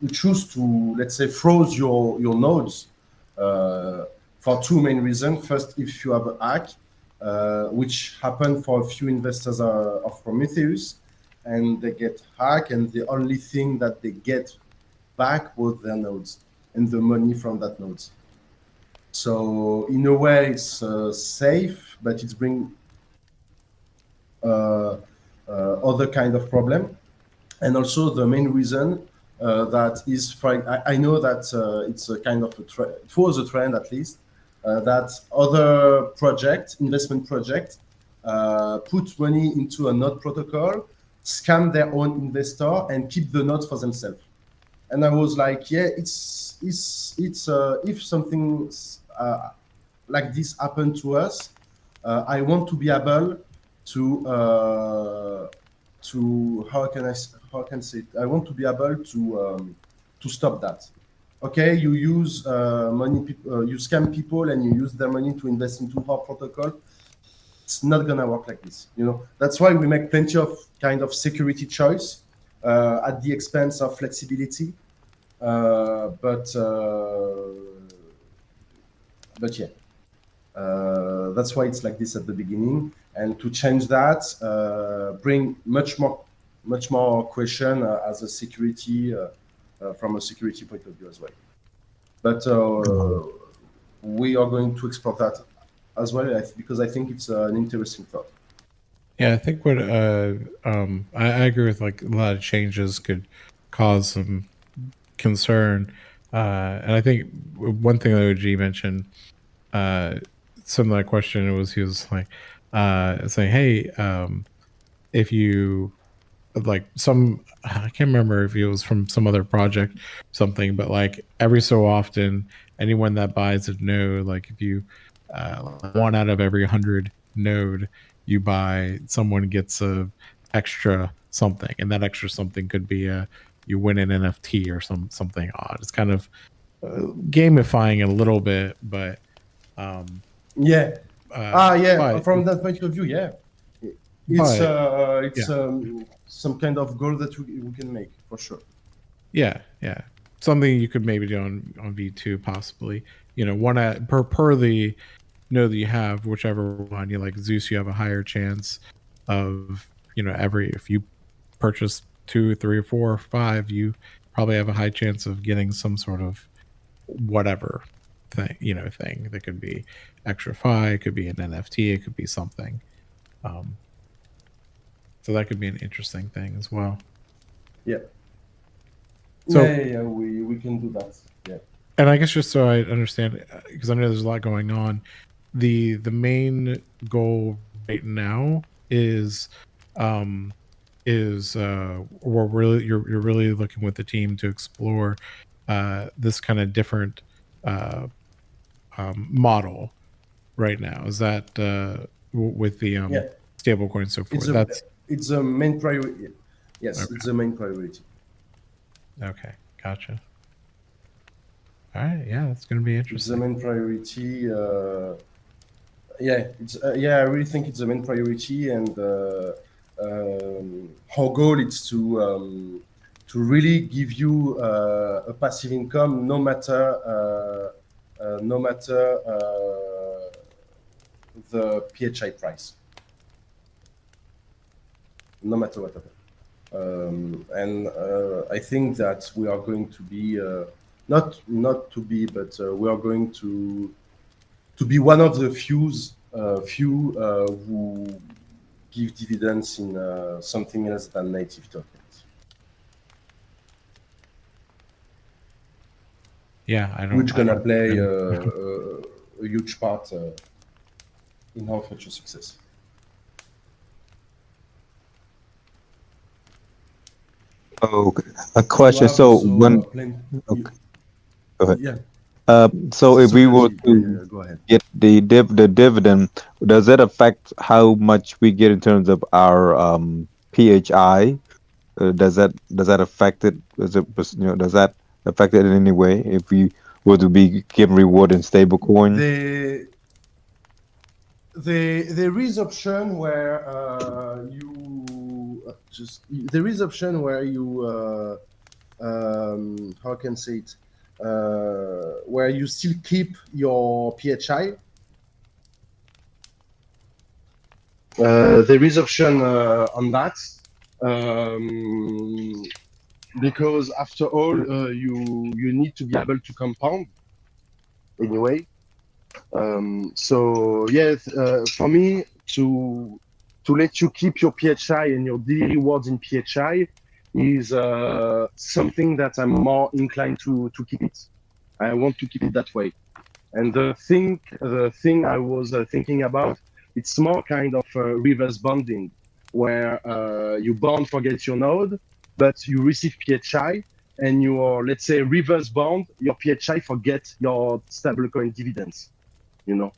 we choose to, let's say, froze your nodes for two main reasons. First, if you have a hack, which happened for a few investors of Prometheus, and they get hacked, and the only thing that they get back was their nodes and the money from that nodes. So in a way, it's safe, but it's bring other kind of problem. And also the main reason that is, I know that it's a kind of it was a trend at least, that other investment project, put money into a node protocol, scam their own investor, and keep the nodes for themselves. And I was like, yeah, it's if something like this happened to us, I want to be able to how can I say it? I want to be able to stop that. Okay, you use money, you scam people, and you use their money to invest into our protocol. It's not gonna work like this. That's why we make plenty of kind of security choice at the expense of flexibility. But yeah, that's why it's like this at the beginning. And to change that, bring much more question as a security from a security point of view as well. But we are going to explore that as well, because I think it's an interesting thought. Yeah, I think what I agree with, like, a lot of changes could cause some concern, and I think one thing that OG mentioned, similar question, he was like saying, hey, if you like I can't remember if it was from some other project or something, but like every so often, anyone that buys a node, like if you 1 out of every 100 node you buy, someone gets a extra something, and that extra something could be you win an NFT or something odd. It's kind of gamifying a little bit, but yeah. but, from that point of view, yeah, it's some kind of goal that we can make for sure. Yeah, something you could maybe do on V2 possibly. One per the node that you have, whichever one you like. Zeus, you have a higher chance of if you purchase 2, 3, or 4, or 5, you probably have a high chance of getting some sort of whatever thing that could be extra phi, it could be an NFT, it could be something. So that could be an interesting thing as well. Yeah. So we can do that. Yeah. And I guess just so I understand, because I know there's a lot going on, the main goal right now is you're really looking with the team to explore this kind of different model right now. Is that with the stablecoin and so forth? It's a main priority. Yes, okay. It's a main priority. Okay, gotcha. All right, yeah, that's going to be interesting. It's the main priority. I really think it's the main priority, and our goal is to really give you a passive income, no matter the PHI price, no matter what happens. And I think that we are going to be we are going to be one of the few who give dividends in something else than native tokens. Yeah, which gonna play a huge part in our future success. Okay, a question. So when okay, go ahead. Yeah. So if we were to get the dividend, does that affect how much we get in terms of our PHI, does that affect it? Does that affect it in any way if we were to be given reward in stable coin? There is option where how can I say it, where you still keep your PHI. There is option on that, because after all, you need to be able to compound anyway. So yes, for me to let you keep your PHI and your daily rewards in PHI is something that I'm more inclined to keep it. I want to keep it that way. And the thing I was thinking about, it's more kind of reverse bonding, where you bond forget your node, but you receive PHI, and your, let's say, reverse bond your PHI forget your stablecoin dividends. You know.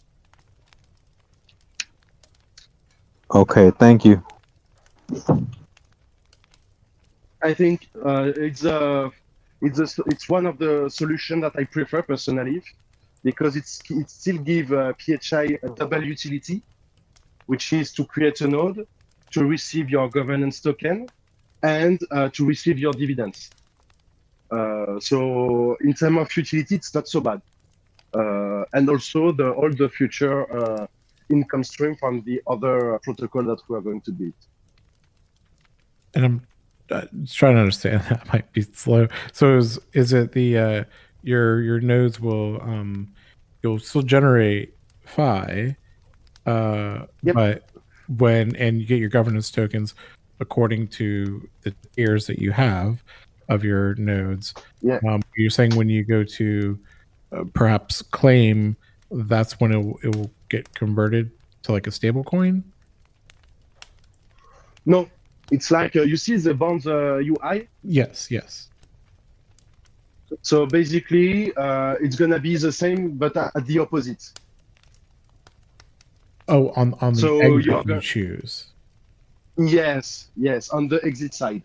Okay, thank you. I think it's one of the solutions that I prefer personally, because it still give PHI a double utility, which is to create a node, to receive your governance token, and to receive your dividends. So in terms of utility, it's not so bad. And also all the future income stream from the other protocol that we are going to build. And I'm just trying to understand. That might be slow. So is it the your nodes will you'll still generate phi, Yep. but and you get your governance tokens according to the tiers that you have of your nodes. Yeah. You're saying when you go to perhaps claim, that's when it will get converted to like a stable coin? No, it's like you see the bonds UI. Yes. So basically, it's gonna be the same, but at the opposite. Oh, on So the exit you choose. Yes, on the exit side.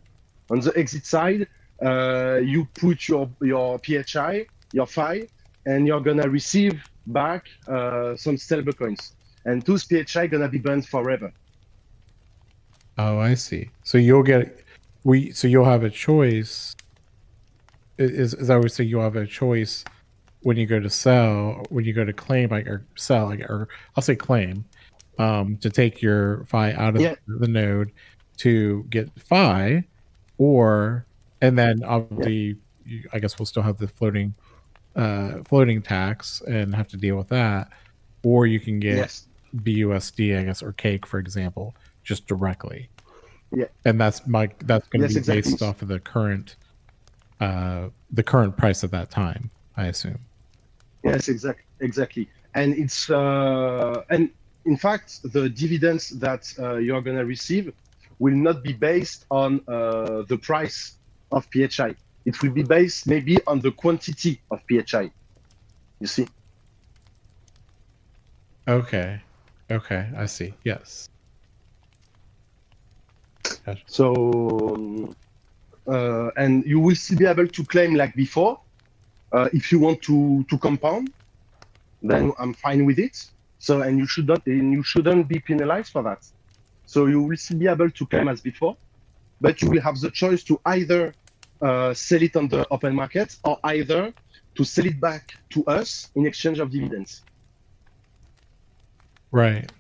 On the exit side, you put your PHI, your phi, and you're gonna receive back some stablecoins, and those PHI gonna be burned forever. Oh, I see. So you'll have a choice. Is I would say you'll have a choice when you go to sell, when you go to claim, or sell, or I'll say claim, to take your phi out of the node to get phi, and then obviously, I guess we'll still have the floating tax and have to deal with that, or you can get BUSD, I guess, or cake, for example, just directly. Yeah, and that's going to be exactly. based off of the current price at that time, I assume. Yes, exactly. And it's and in fact, the dividends that you're going to receive will not be based on the price of PHI. It will be based maybe on the quantity of PHI. You see? Okay, I see. Yes. Gotcha. So, and you will still be able to claim like before. If you want to compound, then I'm fine with it. So, and you shouldn't be penalized for that. So you will still be able to claim as before, but you will have the choice to either sell it on the open market, or either to sell it back to us in exchange of dividends. Right.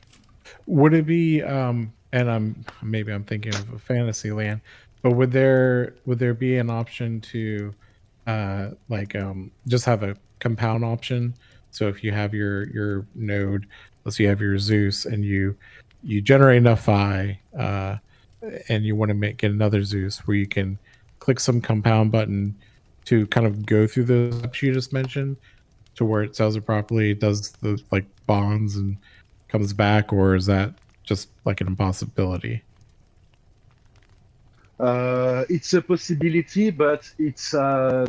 Would it be and I'm thinking of a fantasy land, but would there be an option to just have a compound option? So if you have your node, let's say you have your Zeus, and you generate enough phi, and you want to get another Zeus, where you can click some compound button to kind of go through the steps you just mentioned, to where it sells it properly, does the bonds and comes back, or is that just like an impossibility? It's a possibility, but it's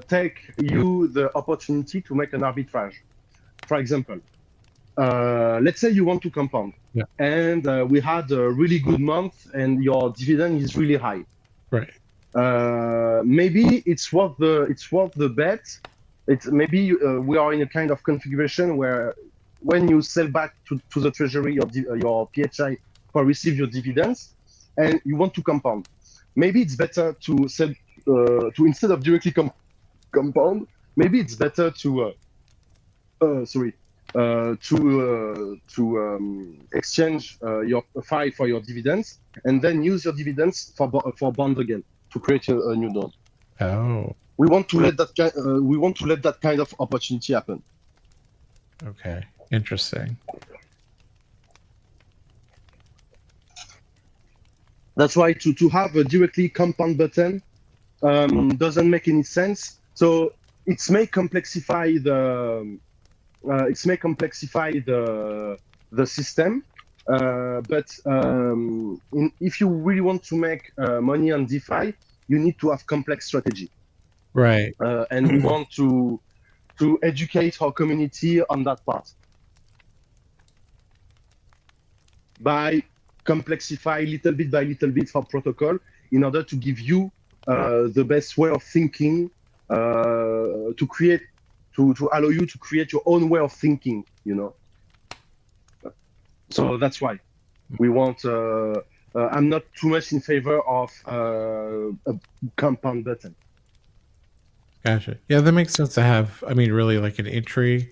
take you the opportunity to make an arbitrage. For example, let's say you want to compound, and we had a really good month, and your dividend is really high. Right. maybe it's worth the bet. It's maybe we are in a kind of configuration where when you sell back to the treasury your PHI for receive your dividends, and you want to compound, maybe it's better to sell to instead of directly compound. Maybe it's better to exchange your FI for your dividends, and then use your dividends for bond again to create a new node. Oh, We want to let that kind of opportunity happen. okay, interesting. That's why to have a directly compound button doesn't make any sense. So it may complexify the system, but if you really want to make money on DeFi, you need to have complex strategy. Right. And we want to educate our community on that part by complexify little bit by little bit for protocol in order to give you the best way of thinking, to allow you to create your own way of thinking, you know. So that's why we want. I'm not too much in favor of a compound button. Gotcha. Yeah, that makes sense to have. I mean, really, like an entry,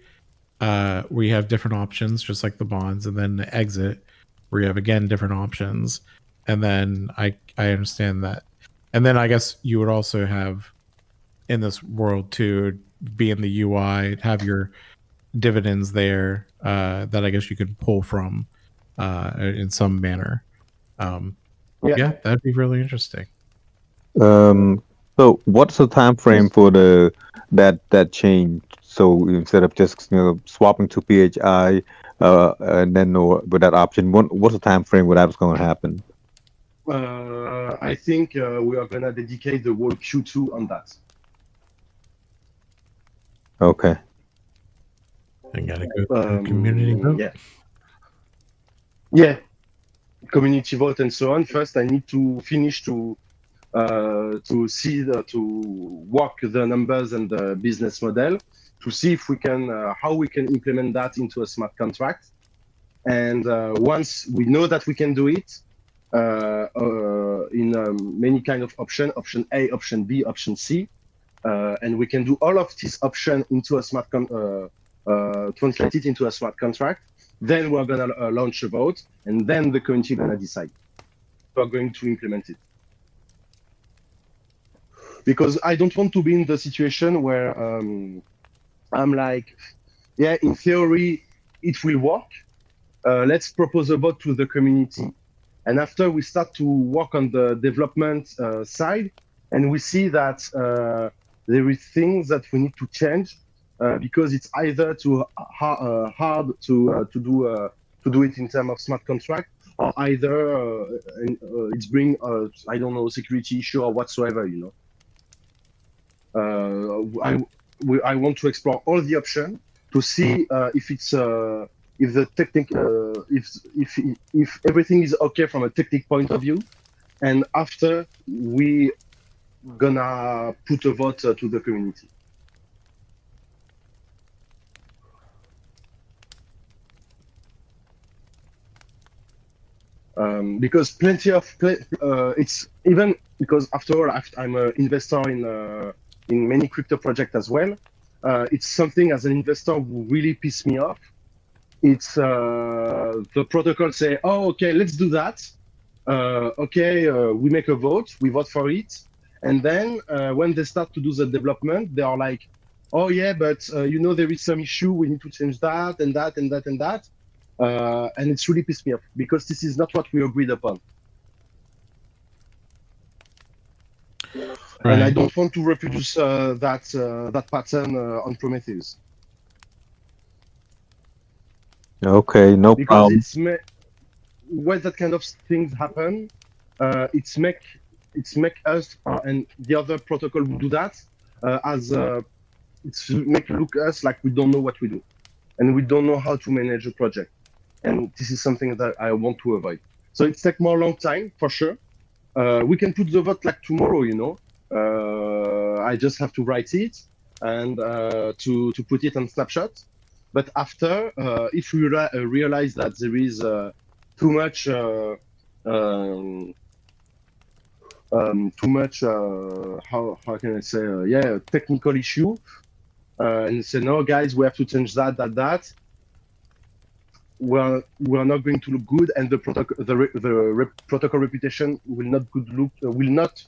where you have different options, just like the bonds, and then the exit, where you have again different options. And then I understand that. And then I guess you would also have in this world too, be in the UI, have your dividends there that I guess you could pull from in some manner. Yeah, that'd be really interesting. So what's the time frame for that change? So instead of just swapping to PHI and then with that option, what's the time frame where that's going to happen? I think we are gonna dedicate the whole Q2 on that. Okay. I gotta go to community vote. Yeah, community vote and so on. First, I need to finish to see to work the numbers and the business model to see if we can how we can implement that into a smart contract. And once we know that we can do it in many kind of option A, option B, option C, and we can do all of this option into a smart translate it into a smart contract. Then we're gonna launch a vote, and then the community gonna decide. We're going to implement it. Because I don't want to be in the situation where I'm like, yeah, in theory, it will work. Let's propose a vote to the community. And after we start to work on the development side, and we see that there is things that we need to change because it's either too hard to do it in terms of smart contract, or either it's bring I don't know, security issue or whatsoever, you know. I want to explore all the options to see if it's if the technique if everything is okay from a technical point of view, and after we gonna put a vote to the community. Because plenty of it's even because after all I'm an investor in many crypto projects as well. It's something as an investor who really piss me off. It's the protocol say, oh, okay, let's do that. Okay, we make a vote, we vote for it. And then when they start to do the development, they are like, oh yeah, but you know, there is some issue, we need to change that and that and that and that. And it's really pissed me off because this is not what we agreed upon. Right. And I don't want to reproduce that pattern on Prometheus. Okay, no problem. Because when that kind of things happen, it's make us and the other protocol who do that it's make look us like we don't know what we do, and we don't know how to manage a project. And this is something that I want to avoid. So it takes more long time for sure, we can put the vote like tomorrow, you know. I just have to write it and to put it on Snapshot. But after, if we realize that there is too much how can I say technical issue, and say no guys, we have to change that. We're not going to look good, and the protocol reputation will not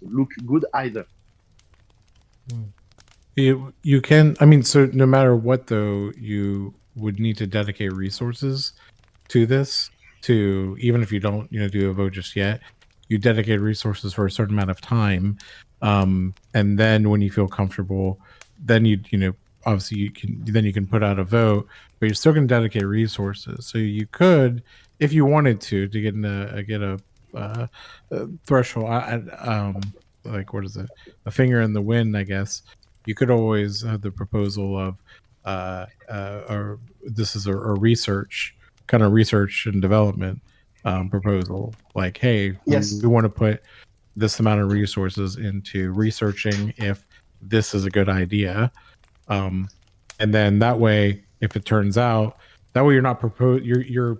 look good either. You can, I mean, so no matter what though, you would need to dedicate resources to this, to even if you don't do a vote just yet, you dedicate resources for a certain amount of time, and then when you feel comfortable, then you obviously you can put out a vote, but you're still going to dedicate resources. So you could, if you wanted to get a threshold, like what is it, a finger in the wind, I guess. You could always have the proposal of or this is a research and development proposal, like, hey, yes, we want to put this amount of resources into researching if this is a good idea, and then that way, if it turns out that way, you're not you're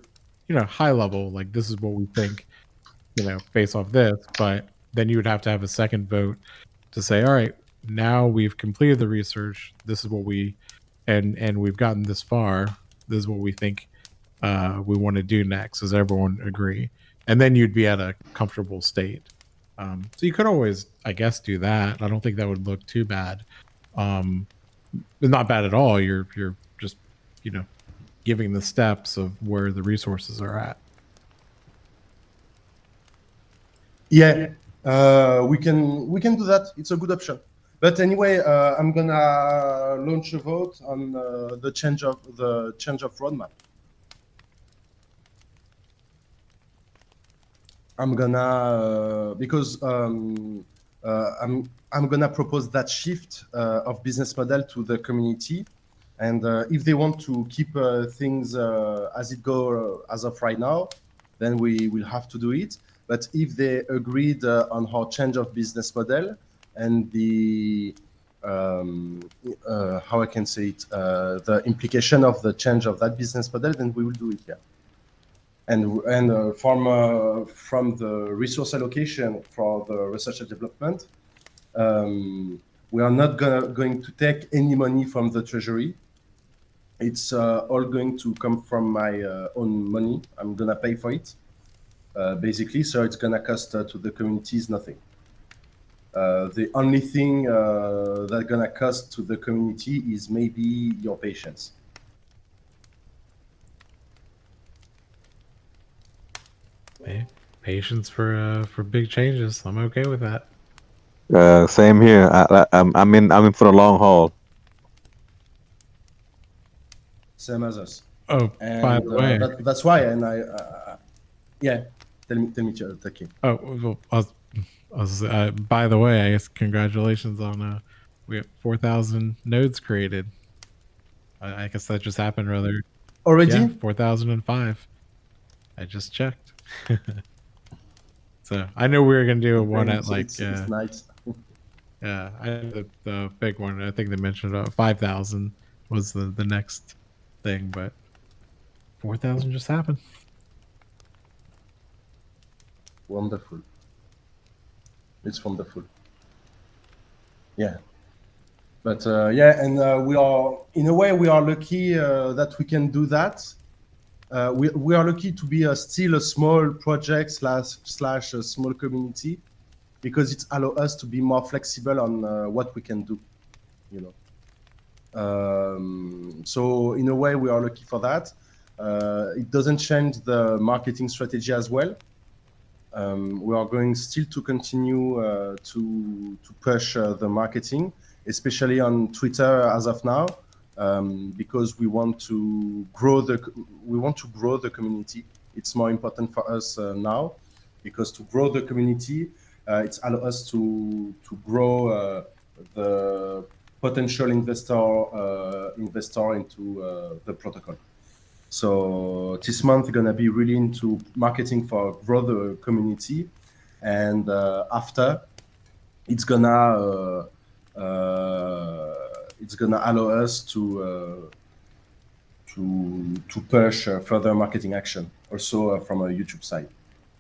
high level, like this is what we think, based off this, but then you would have to have a second vote to say, all right, now we've completed the research, this is what we and we've gotten this far, this is what we think we want to do next. Does everyone agree? And then you'd be at a comfortable state. So you could always, I guess, do that. I don't think that would look too bad. Not bad at all. You're just giving the steps of where the resources are at. Yeah, we can do that. It's a good option. But anyway, I'm gonna launch a vote on the change of roadmap. I'm gonna because I'm gonna propose that shift of business model to the community, and if they want to keep things as it go as of right now, then we will have to do it. But if they agreed on our change of business model and the how I can say it, the implication of the change of that business model, then we will do it. Yeah. And from the resource allocation for the research and development, we are not going to take any money from the treasury. It's all going to come from my own money. I'm gonna pay for it, basically. So it's gonna cost to the communities nothing. The only thing that's gonna cost to the community is maybe your patience. Patience for big changes. I'm okay with that. Same here. I'm in for the long haul. Same as us. Oh, and, by the way, that's why. And yeah, tell me, Taki. Oh, well, by the way, I guess congratulations on we have 4,000 nodes created. I guess that just happened rather already. Yeah, 4,005. I just checked. So I know we were gonna do one at like it's nice. Yeah, the big one. I think they mentioned 5,000 was the next thing, but 4,000 just happened. Wonderful. It's wonderful. Yeah. But yeah, and we are, in a way, we are lucky that we can do that. We are lucky to be still a small project slash a small community, because it allows us to be more flexible on what we can do, you know. So in a way, we are lucky for that. It doesn't change the marketing strategy as well. We are going still to continue to push the marketing, especially on Twitter as of now, because we want to grow the community. It's more important for us now, because to grow the community, it's allow us to grow the potential investor into the protocol. So this month gonna be really into marketing for grow the community, and after it's gonna allow us to push further marketing action also from a YouTube side.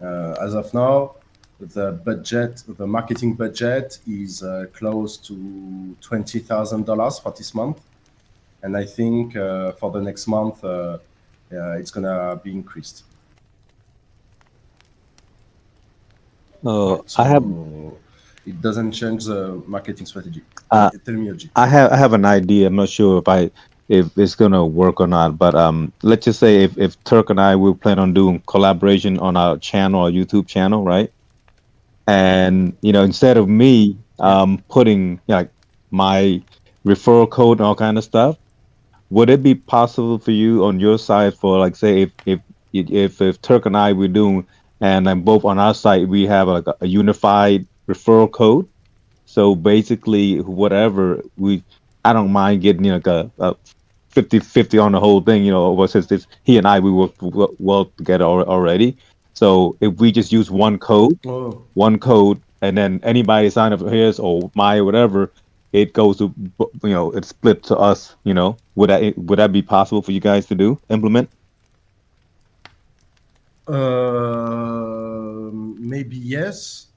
As of now, the marketing budget is close to $20,000 for this month, and I think for the next month it's gonna be increased. I have It doesn't change the marketing strategy. Uh, Tell me, Oji. I have an idea. I'm not sure if it's gonna work or not, but let's just say if Turk and I will plan on doing collaboration on our channel, our YouTube channel, right? And instead of me putting like my referral code and all kind of stuff, would it be possible for you on your side for like say if Turk and I were doing and then both on our site we have like a unified referral code? So basically, whatever I don't mind getting like a 50-50 on the whole thing, since he and I, we work well together already. So if we just use one code, and then anybody sign up for his or my or whatever, it goes to, it's split to us, would that be possible for you guys to implement? Maybe yes.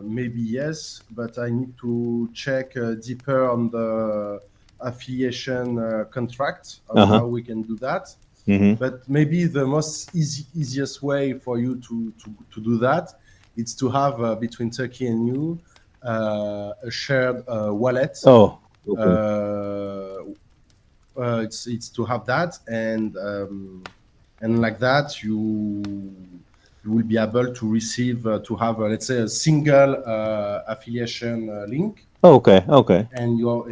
Maybe yes, but I need to check deeper on the affiliation contract on how we can do that. But maybe the most easiest way for you to do that is to have between Turkey and you a shared wallet. Oh, okay. It's to have that, and like that you will be able to receive to have let's say a single affiliation link. Okay. And you will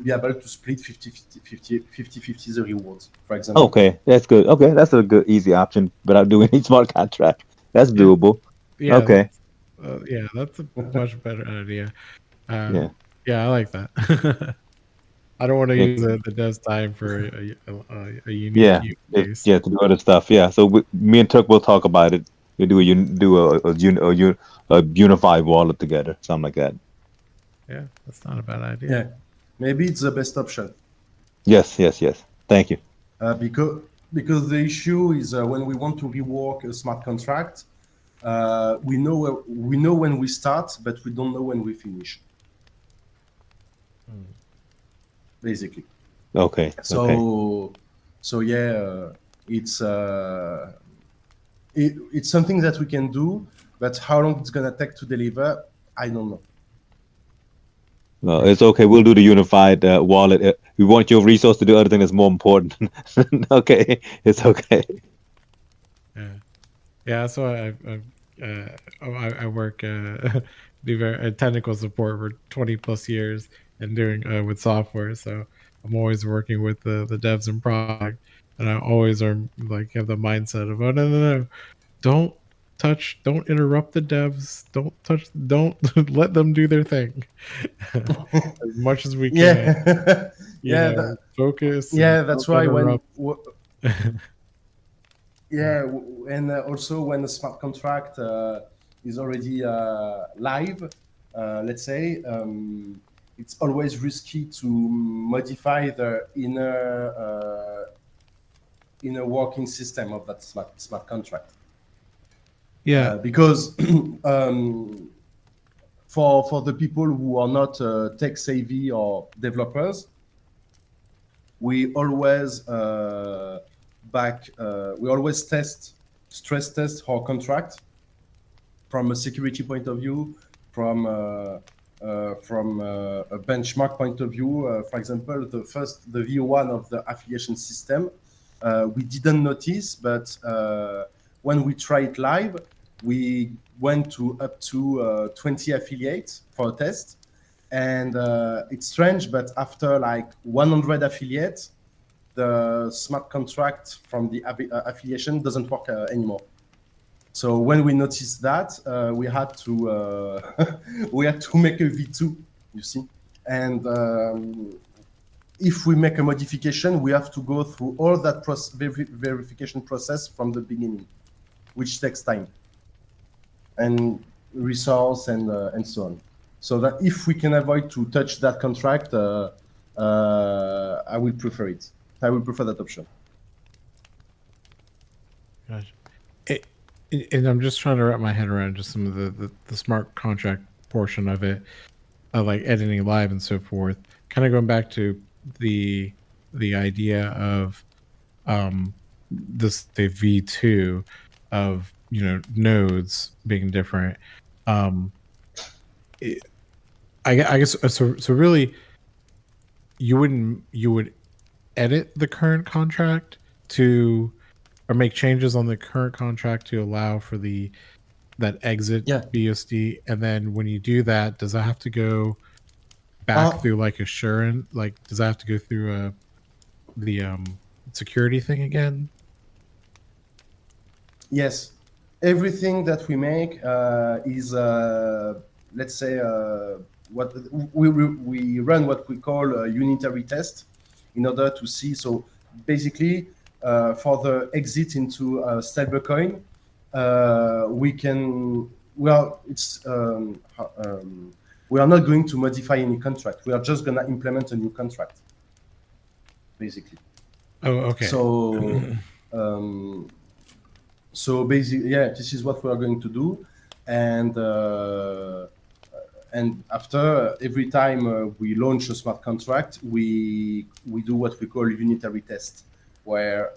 be able to split 50-50 the rewards, for example. Okay, that's good. Okay, that's a good easy option without doing any smart contract. That's doable. Yeah. Okay. That's a much better idea. Yeah, I like that. I don't want to use the dev's time for a unique use case. to do other stuff. Yeah, so me and Turk will talk about it. We do a unified wallet together, something like that. Yeah, that's not a bad idea. Yeah, maybe it's the best option. Yes. Thank you. Because the issue is when we want to rework a smart contract, we know when we start, but we don't know when we finish. Basically. Okay. So yeah, it's something that we can do, but how long it's gonna take to deliver, I don't know. No, it's okay. We'll do the unified wallet. We want your resource to do other thing that's more important. Okay, it's okay. Yeah. So I work do very technical support for 20 plus years and doing with software. So I'm always working with the devs and product, and I always are like have the mindset of no, don't interrupt the devs, don't let them do their thing as much as we can. Focus. That's why and also when a smart contract is already live, let's say it's always risky to modify the inner working system of that smart contract. Yeah, because for the people who are not tech savvy or developers, we always stress test our contract from a security point of view, from a benchmark point of view. For example, the V1 of the affiliation system, we didn't notice, but when we tried it live, we went to up to 20 affiliates for a test. And it's strange, but after like 100 affiliates, the smart contract from the affiliation doesn't work anymore. So when we noticed that, we had to make a V2, you see. And if we make a modification, we have to go through all that verification process from the beginning, which takes time. and resource and so on. So that if we can avoid to touch that contract, I will prefer it. I will prefer that option. Gotcha. And I'm just trying to wrap my head around just some of the smart contract portion of it, like editing live and so forth. Kind of going back to the idea of this the V2 of nodes being different. I guess so. Really, you would edit the current contract to, or make changes on the current contract to allow for that exit BSD, and then when you do that, does that have to go back through like assurance? Like, does that have to go through the security thing again? Yes, everything that we make is let's say what we run what we call a unitary test in order to see. So basically, for the exit into stablecoin, we can. Well, it's we are not going to modify any contract. We are just gonna implement a new contract, basically. Oh, okay. So. So basically, yeah, this is what we are going to do, and after every time we launch a smart contract, we do what we call unitary test, where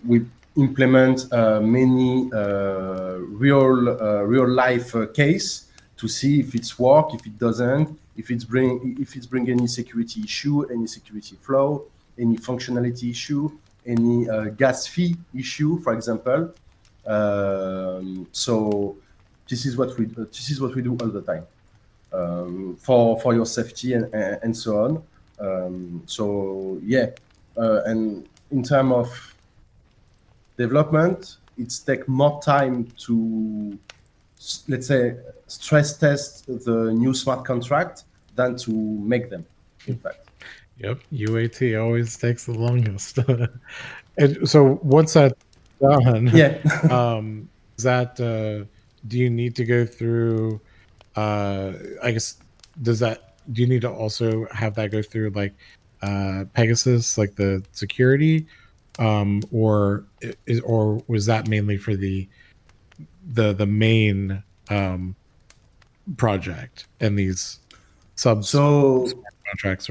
we implement many real life case to see if it's work, if it doesn't, if it's bring any security issue, any security flow, any functionality issue, any gas fee issue, for example. So this is what we do all the time for your safety and so on. So yeah, and in terms of development, it's take more time to, let's say, stress test the new smart contract than to make them, in fact. Yep, UAT always takes the longest. And so once that's done, Yeah. is that do you need to go through? I guess do you need to also have that go through like Pegasus, like the security, or was that mainly for the main project, and these sub contracts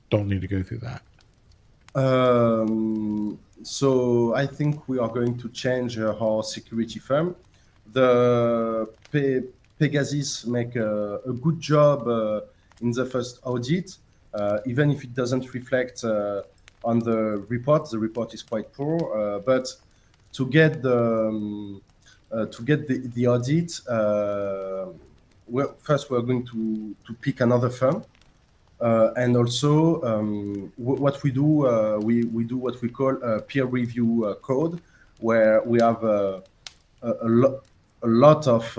don't need to go through that? So I think we are going to change our security firm. The Pegasus make a good job in the first audit, even if it doesn't reflect on the report. The report is quite poor, but to get the audit, first we're going to pick another firm. And also, what we do, we do what we call a peer review code, where we have a lot of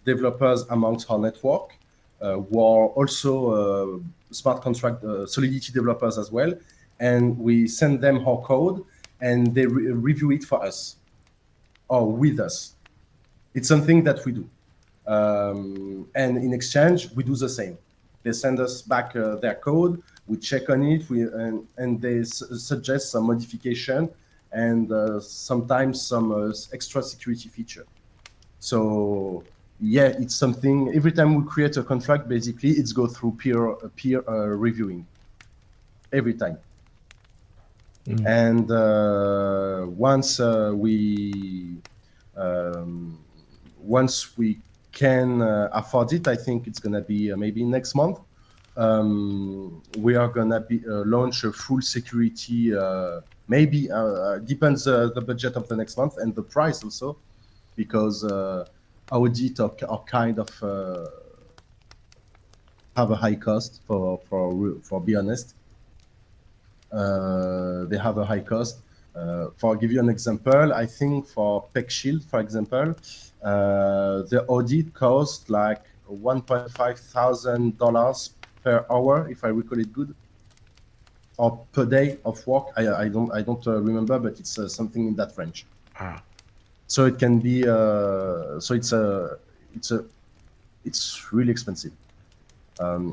developers amongst our network who are also smart contract Solidity developers as well, and we send them our code, and they review it for us or with us. It's something that we do, and in exchange, we do the same. They send us back their code. We check on it. And they suggest some modification and sometimes some extra security feature. So yeah, it's something. Every time we create a contract, basically, it's go through peer reviewing. Every time. And once we can afford it, I think it's gonna be maybe next month. We are gonna launch a full security. Maybe depends the budget of the next month and the price also, because Audit are kind of have a high cost for be honest. They have a high cost. For give you an example, I think for PeckShield, for example, the audit cost like $1,500 per hour, if I recall it good, or per day of work. I don't remember, but it's something in that range. Ah. So it can be so it's really expensive.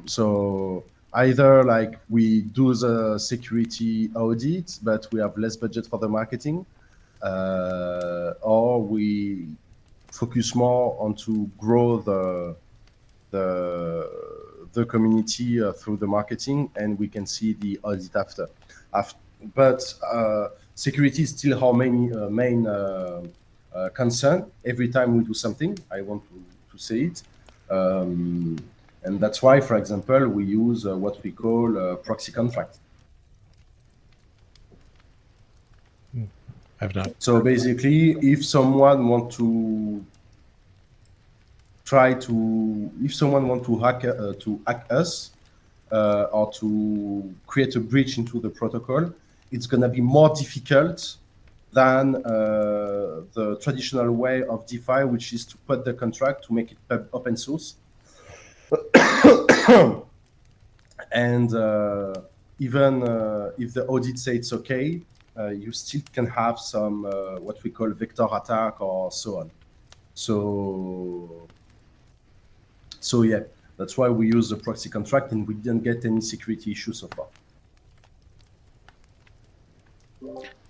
So either like we do the security audit, but we have less budget for the marketing, or we focus more on to grow the community through the marketing, and we can see the audit after. But security is still our main concern. Every time we do something, I want to say it. And that's why, for example, we use what we call proxy contract. I've not. So basically, if someone want to hack us or to create a breach into the protocol, it's going to be more difficult than the traditional way of DeFi, which is to put the contract to make it open source. And even if the audit say it's okay, you still can have some what we call vector attack or so on. So yeah, that's why we use the proxy contract, and we didn't get any security issues so far.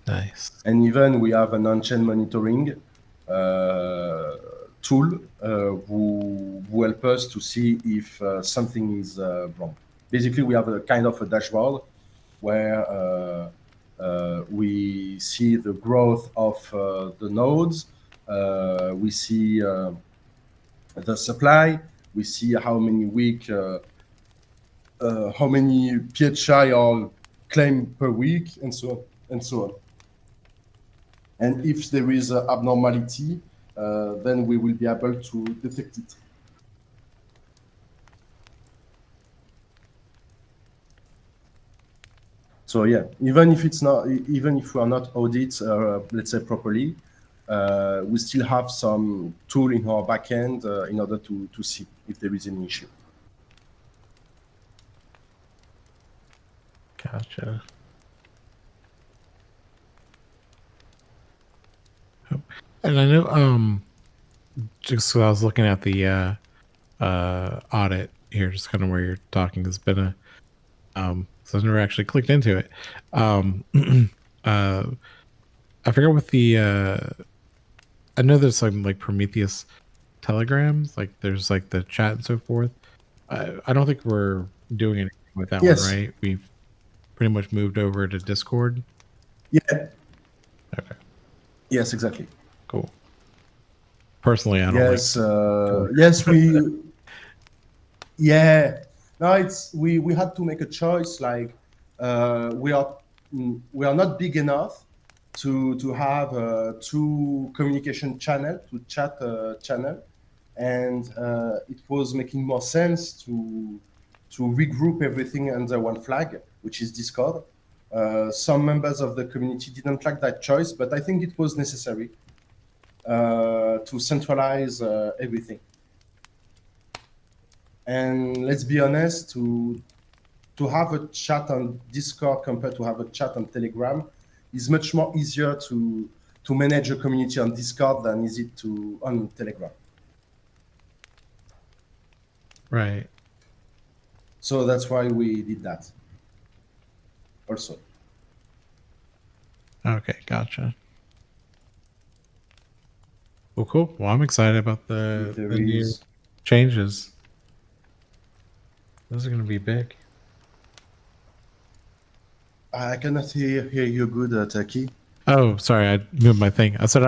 Nice. And even we have an on-chain monitoring tool who help us to see if something is wrong. Basically, we have a kind of a dashboard where we see the growth of the nodes, we see the supply, we see how many how many PHI are claimed per week, and so on and so on. And if there is an abnormality, then we will be able to detect it. So yeah, even if we are not audit, let's say properly, we still have some tool in our backend in order to see if there is an issue. Gotcha. And I know, just so I was looking at the audit here, just kind of where you're talking. It's been a so I've never actually clicked into it. I forget what the I know there's some like Prometheus telegrams, like there's like the chat and so forth. I don't think we're doing anything with that one, right? We've pretty much moved over to Discord. Yeah. Okay. Yes, exactly. Cool. Personally, I don't. Yes. Yes, we. Yeah. No, it's we had to make a choice. Like we are not big enough to have two communication channel, to chat channel, and it was making more sense to regroup everything under one flag, which is Discord. Some members of the community didn't like that choice, but I think it was necessary to centralize everything. And let's be honest, to have a chat on Discord compared to have a chat on Telegram is much more easier to manage a community on Discord than is it on Telegram. Right. So that's why we did that. Also. Okay, gotcha. Well, cool. Well, I'm excited about the new changes. Those are going to be big. I cannot hear you good, Taki. Oh, sorry, I moved my thing. I said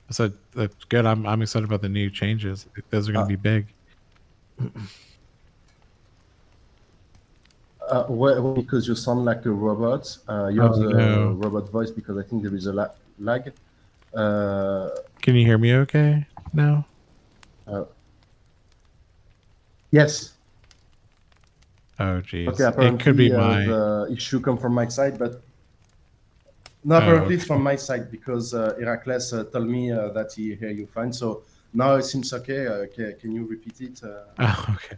that's good. I'm excited about the new changes. Those are going to be big. Well, because you sound like a robot. You have the robot voice because I think there is a lag. Can you hear me okay now? Yes. Oh, geez. Okay, apparently it could be the issue come from my side, but no, apparently it's from my side because Heracles told me that he hear you fine. So now it seems okay. Can you repeat it? Oh, okay.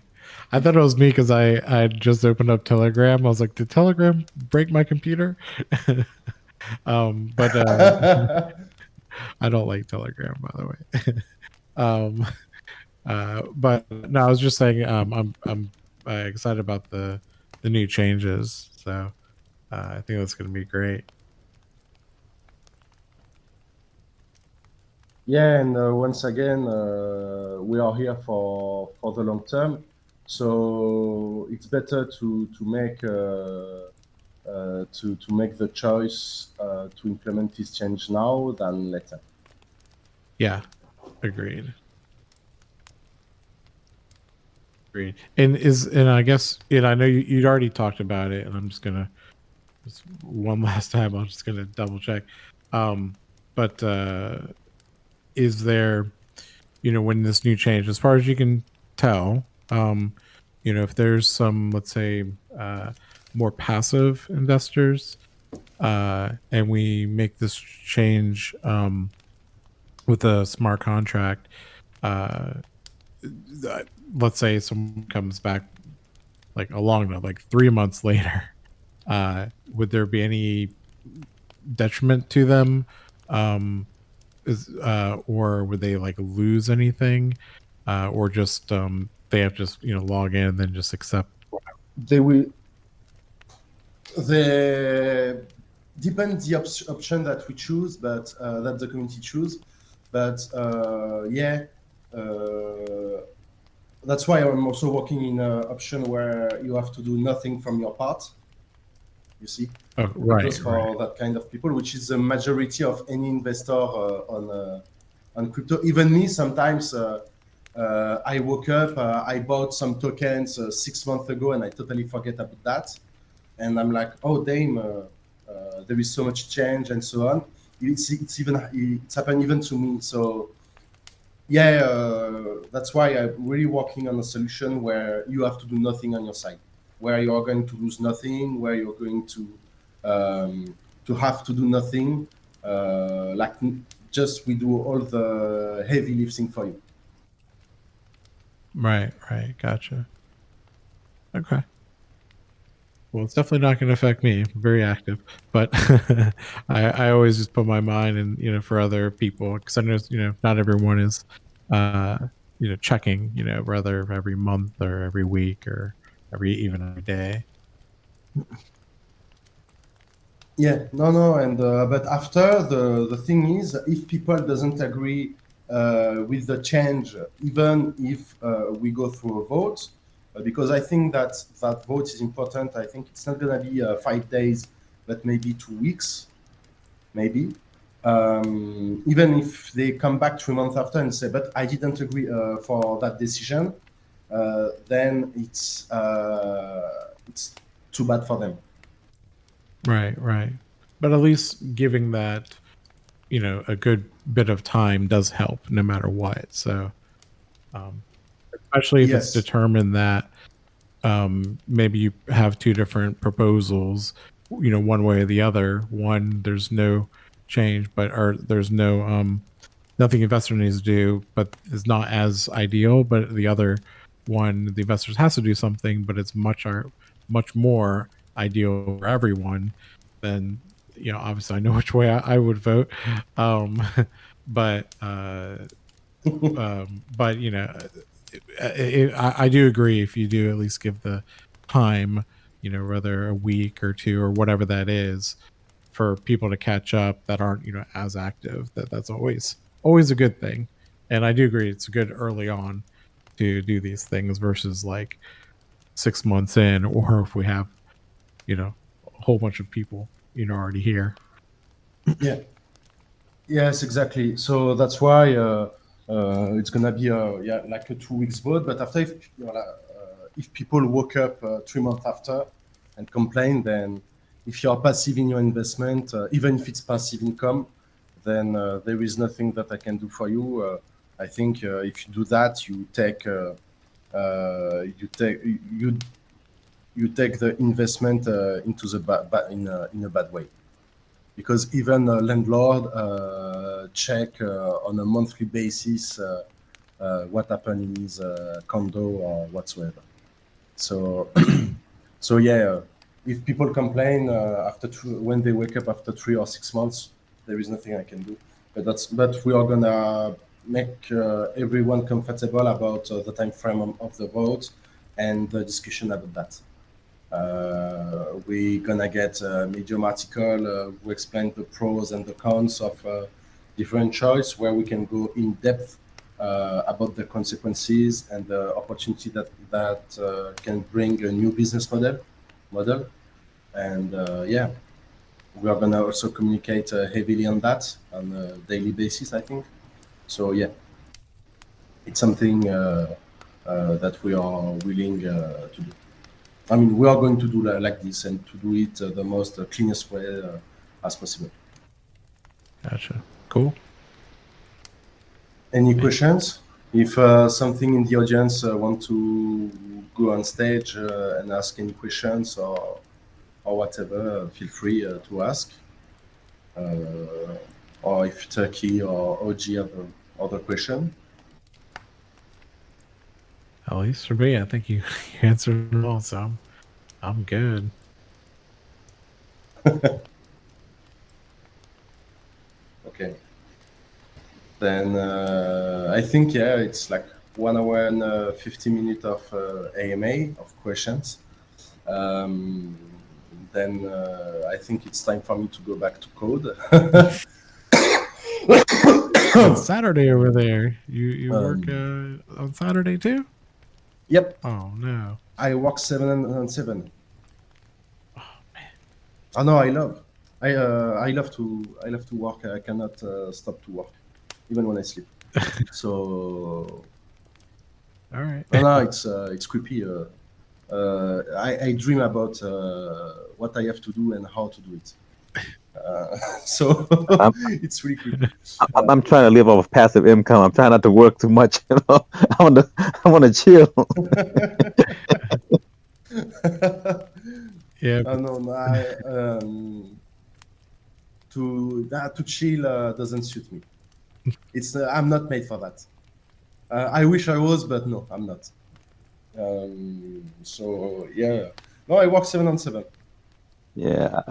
I thought it was me because I just opened up Telegram. I was like, did Telegram break my computer? But I don't like Telegram, by the way. But no, I was just saying, I'm excited about the new changes. So I think that's going to be great. Yeah, and once again, we are here for the long term, so it's better to make to make the choice to implement this change now than later. Yeah, agreed. Agreed. And I guess, I know you'd already talked about it, and I'm just gonna just one last time. I'm just gonna double check. But is there, when this new change, as far as you can tell, if there's some, let's say, more passive investors, and we make this change with a smart contract, let's say someone comes back like 3 months later, would there be any detriment to them? Or would they like lose anything, or just they have to just log in and then just accept? They will. The depends the option that we choose, but that the community choose. But yeah, that's why I'm also working in an option where you have to do nothing from your part. You see, Right, because for that kind of people, which is the majority of any investor on crypto. Even me, sometimes I woke up, I bought some tokens 6 months ago, and I totally forget about that. And I'm like, oh damn, there is so much change and so on. It's happened even to me. So yeah, that's why I'm really working on a solution where you have to do nothing on your side, where you are going to lose nothing, where you're going to have to do nothing. Like just we do all the heavy lifting for you. Right, gotcha. Okay. Well, it's definitely not going to affect me. I'm very active, but I always just put my mind in, for other people, because I know, not everyone is, checking, whether every month or every week or even every day. Yeah, no, and but after the thing is, if people doesn't agree with the change, even if we go through a vote, because I think that vote is important. I think it's not gonna be 5 days, but maybe 2 weeks, maybe. Even if they come back 3 months after and say, "But I didn't agree for that decision," then it's too bad for them. Right. But at least giving that, a good bit of time does help no matter what. So, especially if it's Yes. determined that maybe you have two different proposals, one way or the other. One, there's no change, or there's no nothing investor needs to do, but is not as ideal. But the other one, the investors has to do something, but it's much more ideal for everyone. Then obviously I know which way I would vote. But I do agree, if you do at least give the time, whether a week or two or whatever that is, for people to catch up that aren't as active, that's always a good thing. And I do agree, it's good early on to do these things versus like 6 months in, or if we have a whole bunch of people already here. Yeah. Yes, exactly. So that's why it's gonna be like a 2 weeks vote. But after, if people woke up 3 months after and complain, then if you're passive in your investment, even if it's passive income, then there is nothing that I can do for you. I think if you do that, you take the investment into the in a bad way. Because even a landlord check on a monthly basis what happened in his condo or whatsoever. So, so yeah, if people complain when they wake up after 3 or 6 months, there is nothing I can do. But we are gonna make everyone comfortable about the time frame of the vote and the discussion about that. We're gonna get a Medium article who explain the pros and the cons of different choice, where we can go in depth about the consequences and the opportunity that can bring a new business model. And yeah, we are gonna also communicate heavily on that on a daily basis, I think. So yeah, it's something that we are willing to do. I mean, we are going to do like this and to do it the most cleanest way as possible. Gotcha. Cool. Any questions? If something in the audience want to go on stage and ask any questions or whatever, feel free to ask. Or if Turkey or OG have other question. At least for me, I think you answered it all, so I'm good. Okay. Then I think, yeah, it's like 1 hour and 50 minutes of AMA, of questions. Then I think it's time for me to go back to code. It's Saturday over there. You work on Saturday too? Yep. Oh no. I work 7 and 7. Oh man. Oh no, I love to work. I cannot stop to work, even when I sleep. So All right. no, it's creepy. I dream about what I have to do and how to do it. So it's really creepy. I'm trying to live off of passive income. I'm trying not to work too much. You know, I want to chill. Yeah. To chill doesn't suit me. It's I'm not made for that. I wish I was, but no, I'm not. So yeah, no, I work 7 on 7. Yeah,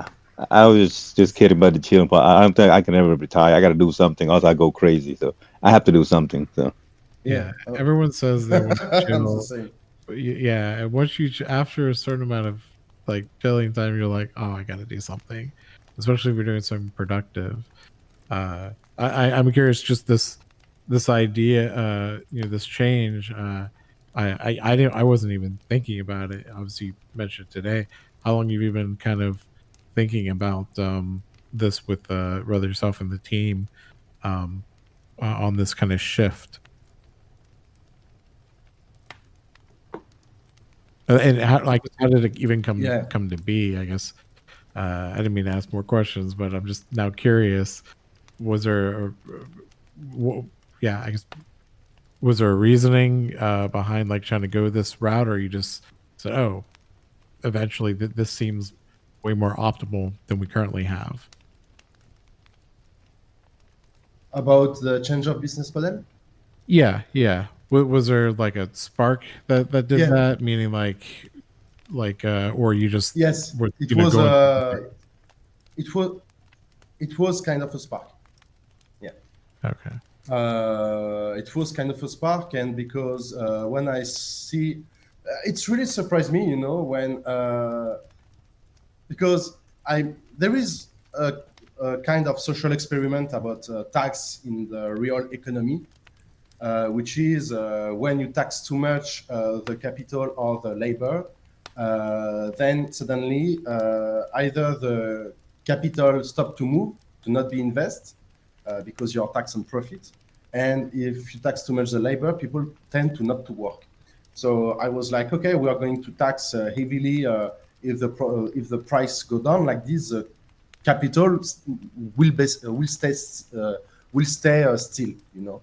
I was just kidding about the chilling part. I don't think I can ever retire. I got to do something, else I go crazy. So I have to do something. So Yeah. Everyone says they want to I'm the chill. same. Yeah, and once you after a certain amount of like chilling time, you're like, oh, I got to do something, especially if you're doing something productive. I'm curious, just this idea, this change. I wasn't even thinking about it. Obviously, you mentioned today. How long have you been kind of thinking about this with rather yourself and the team on this kind of shift? And how did it even come to be? I guess I didn't mean to ask more questions, but I'm just now curious. Was there, I guess, was there a reasoning behind like trying to go this route, or you just said, "Oh, eventually this seems way more optimal than we currently have"? About the change of business model? Yeah. Was there like a spark that did that? Meaning like or you just Yes, were, it was kind of a spark. Yeah. Okay. It was kind of a spark, and because when I see, it's really surprised me, when because there is a kind of social experiment about tax in the real economy, which is when you tax too much the capital or the labor, then suddenly either the capital stop to move, to not be invested, because you're taxed on profit. And if you tax too much the labor, people tend to not to work. So I was like, okay, we are going to tax heavily. If the price go down like this, capital will stay still,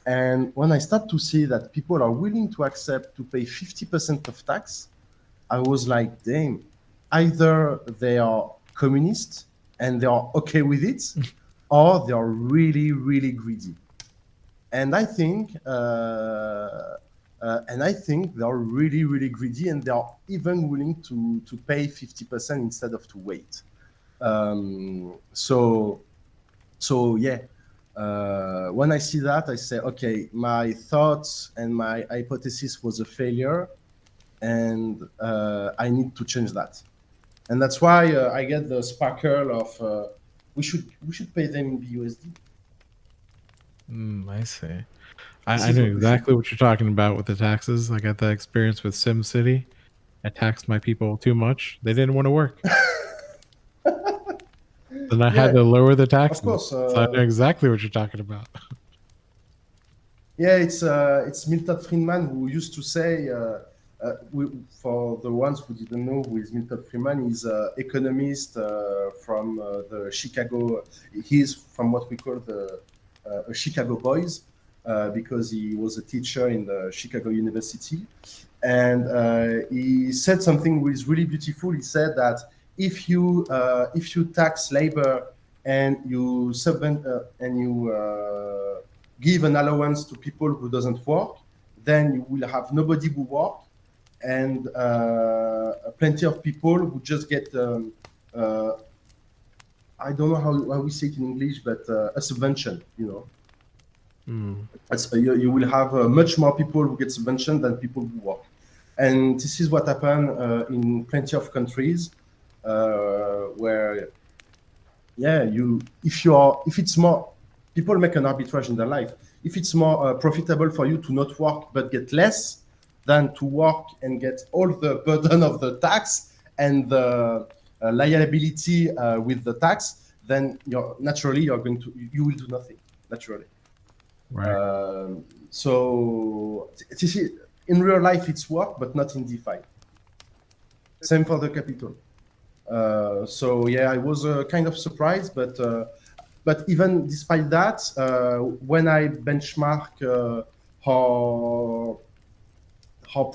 And when I start to see that people are willing to accept to pay 50% of tax, I was like, damn, either they are communist and they are okay with it, or they are really, really greedy. And I think they are really, really greedy, and they are even willing to pay 50% instead of to wait. So yeah, When I see that, I say, okay, my thoughts and my hypothesis was a failure, and I need to change that. And that's why I get the sparkle of we should pay them in BUSD. I see. This I is know what we exactly what you're talking about with the taxes. I got that experience with SimCity. I taxed my people too much. They didn't want to work. Then I had Yeah, to lower the taxes. of course. So I know exactly what you're talking about. Yeah, it's Milton Friedman who used to say, for the ones who didn't know who is Milton Friedman, he's an economist from the Chicago. He's from what we call the Chicago Boys because he was a teacher in the Chicago University, and he said something which is really beautiful. He said that if you tax labor and you give an allowance to people who doesn't work, then you will have nobody who work, and plenty of people who just get I don't know how we say it in English, but a subvention, you know. You will have much more people who get subvention than people who work, and this is what happened in plenty of countries where, yeah, if it's more, people make an arbitrage in their life. If it's more profitable for you to not work but get less than to work and get all the burden of the tax and the liability with the tax, then you will do nothing naturally. Right. So in real life it's work, but not in DeFi. Same for the capital. So yeah, I was kind of surprised, but even despite that, when I benchmark how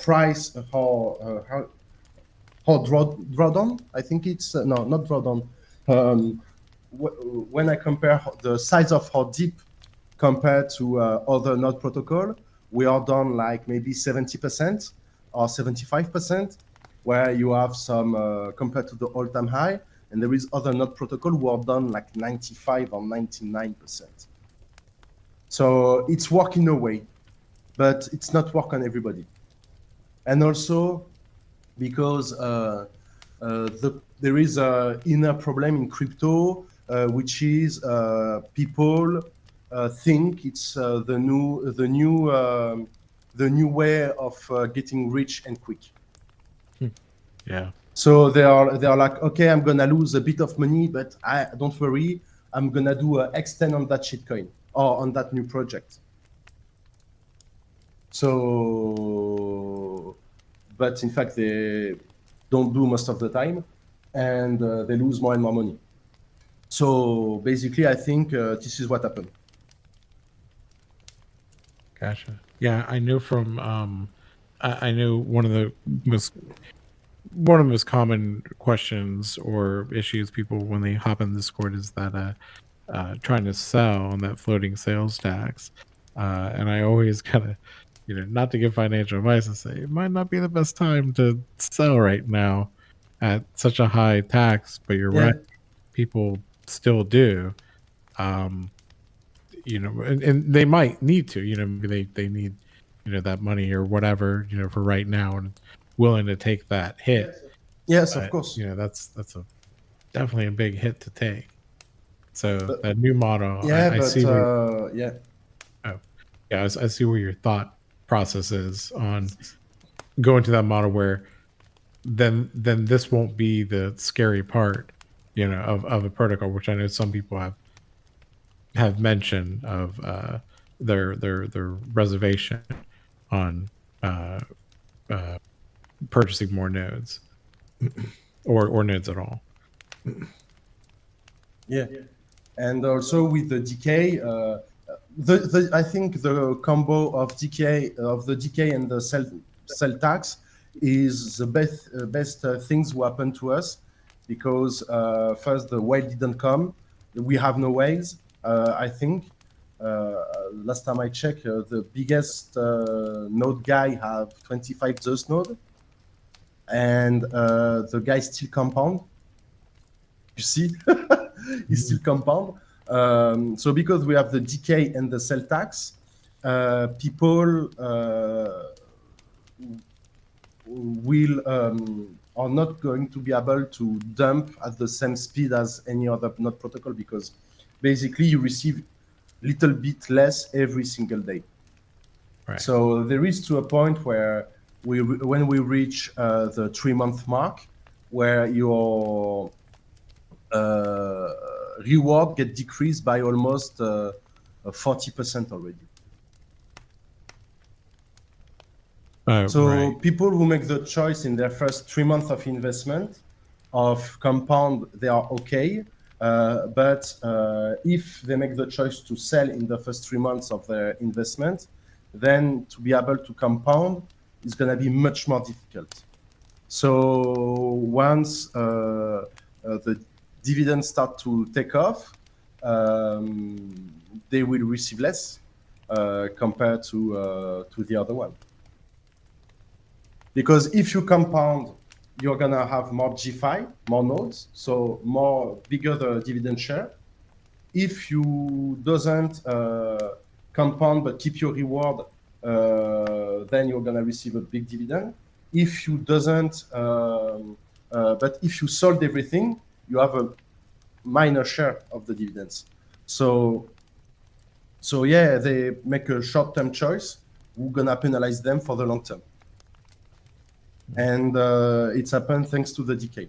price, how drawdown, I think it's no, not drawdown. When I compare the size of how deep compared to other node protocol, we are done like maybe 70% or 75%, where you have some compared to the all-time high, and there is other node protocol who are done like 95 or 99%. So it's work in a way, but it's not work on everybody. And also because there is an inner problem in crypto, which is people think it's the new way of getting rich and quick. Yeah. So they are like, okay, I'm gonna lose a bit of money, but don't worry, I'm gonna do a extend on that shitcoin or on that new project. So, but in fact they don't do most of the time, and they lose more and more money. So basically, I think this is what happened. Gotcha. Yeah, I know from I know one of the most common questions or issues people when they hop in Discord is that trying to sell on that floating sales tax. And I always kind of, not to give financial advice and say it might not be the best time to sell right now at such a high tax, but you're right. People still do. And they might need to, maybe they need, that money or whatever, for right now and willing to take that hit. Yes, of course. That's definitely a big hit to take. So that new model, I see I see where your thought process is on going to that model where then this won't be the scary part, of a protocol, which I know some people have mentioned of their reservation on purchasing more nodes or nodes at all. Yeah. And also with the decay, I think the combo of decay and the cell tax is the best things who happened to us, because first the whale didn't come. We have no whales. I think last time I checked, the biggest node guy have 25 Zeus node, and the guy still compound. You see, he's still compound. So because we have the decay and the sell tax, people are not going to be able to dump at the same speed as any other node protocol, because basically you receive little bit less every single day. Right. So there is to a point where when we reach the 3-month mark, where your reward get decreased by almost 40% already. So right. people who make the choice in their first 3 months of investment of compound, they are okay. But if they make the choice to sell in the first 3 months of their investment, then to be able to compound is going to be much more difficult. So once the dividends start to take off, they will receive less compared to the other one. Because if you compound, you're gonna have more GFI, more nodes, so bigger the dividend share. If you doesn't compound but keep your reward, then you're gonna receive a big dividend. If you doesn't, but if you sold everything, you have a minor share of the dividends. So yeah, they make a short-term choice. We're gonna penalize them for the long term. And it's happened thanks to the decay.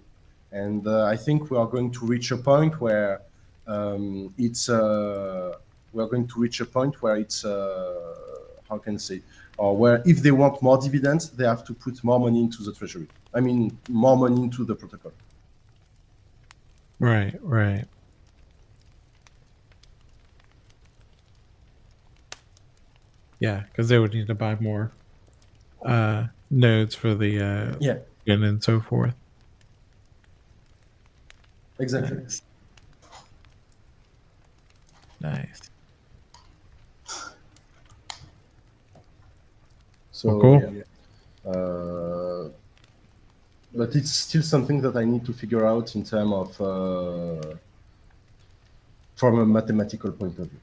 And I think we are going to reach a point where we are going to reach a point where it's how can I say, or where if they want more dividends, they have to put more money into the treasury. I mean, more money into the protocol. Right. Yeah, because they would need to buy more nodes for the and so forth. Exactly. Nice. So cool. Yeah. But it's still something that I need to figure out in terms of from a mathematical point of view.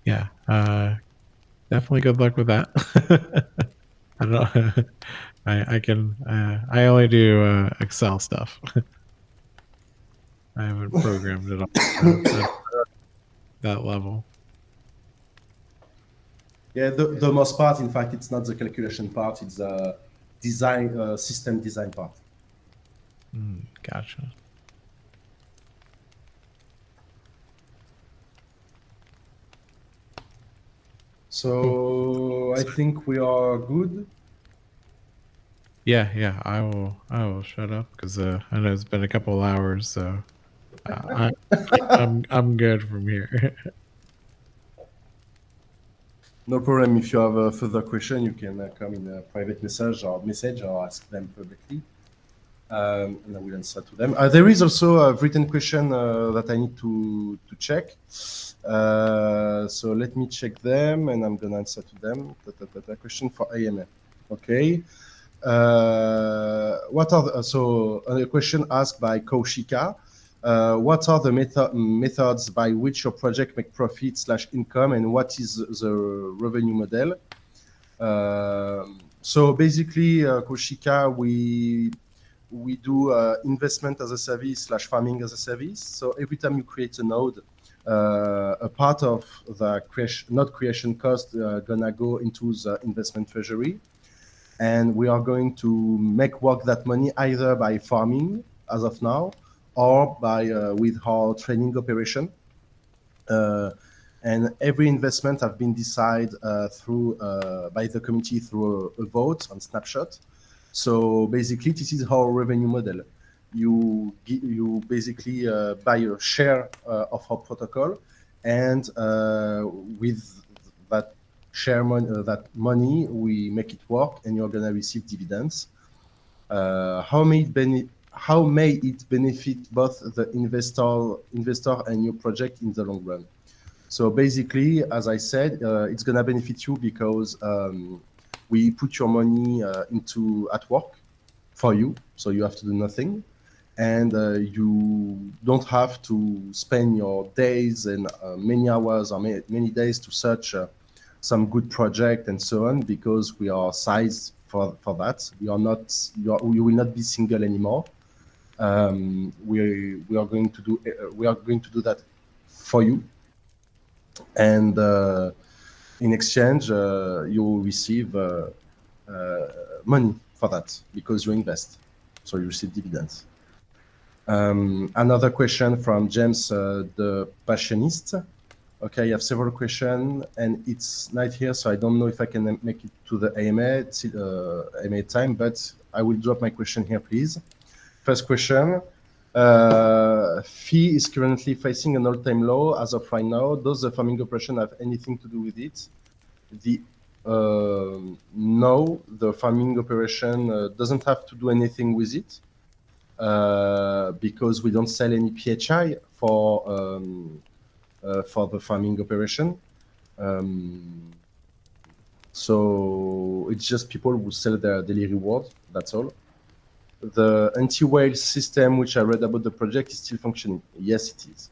Yeah. Definitely good luck with that. I don't know. I only do Excel stuff. I haven't programmed it up that level. Yeah, the most part, in fact, it's not the calculation part, it's the design, system design part. Gotcha. So I think we are good. Yeah. I will shut up because I know it's been a couple of hours, so I'm good from here. No problem. If you have a further question, you can come in a private message or ask them publicly, and I will answer to them. There is also a written question that I need to check. So let me check them, and I'm gonna answer to them. The question for AML. Okay. What are a question asked by Kaushika? What are the methods by which your project make profit/income, and what is the revenue model? So basically, Kaushika, we do investment as a service / farming as a service. So every time you create a node, a part of the node creation cost gonna go into the investment treasury. And we are going to make work that money either by farming as of now, or by with our training operation. And every investment have been decided through by the committee through a vote on Snapshot. So basically, this is our revenue model. You basically buy a share of our protocol, and with that share money, that money, we make it work, and you're gonna receive dividends. How may it benefit both the investor and your project in the long run? So basically, as I said, it's gonna benefit you because we put your money at work for you, so you have to do nothing. and you don't have to spend your days and many hours or many days to search some good project and so on, because we are sized for that. You will not be single anymore. We are going to do that for you, and in exchange you will receive money for that, because you invest, so you receive dividends. Another question from James, the passionist. Okay, I have several questions, and it's night here, so I don't know if I can make it to the AMA time, but I will drop my question here, please. First question. Fee is currently facing an all-time low as of right now. Does the farming operation have anything to do with it? No, the farming operation doesn't have to do anything with it, because we don't sell any PHI for the farming operation. So it's just people who sell their daily reward, that's all. The anti-whale system, which I read about the project, is still functioning. Yes, it is.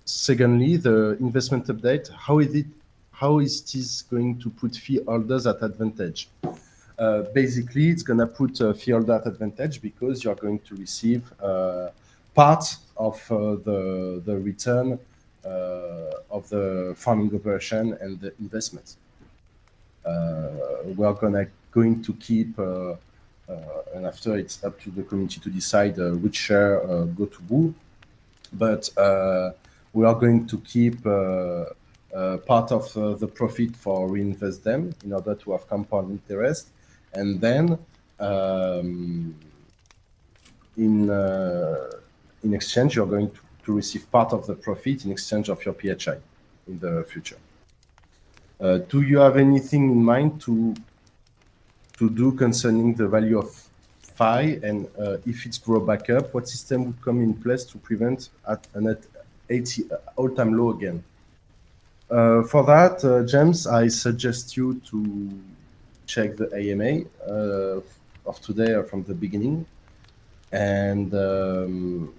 Secondly, the investment update, how is this going to put fee holders at advantage? Basically, it's going to put fee holder at advantage, because you're going to receive part of the return of the farming operation and the investment. We are going to keep, and after it's up to the community to decide which share go to who, but we are going to keep part of the profit for reinvest them in order to have compound interest, and then in exchange you're going to receive part of the profit in exchange of your PHI in the future. Do you have anything in mind to do concerning the value of phi, and if it's grow back up, what system would come in place to prevent an 80 all-time low again? For that, James, I suggest you to check the AMA of today or from the beginning, and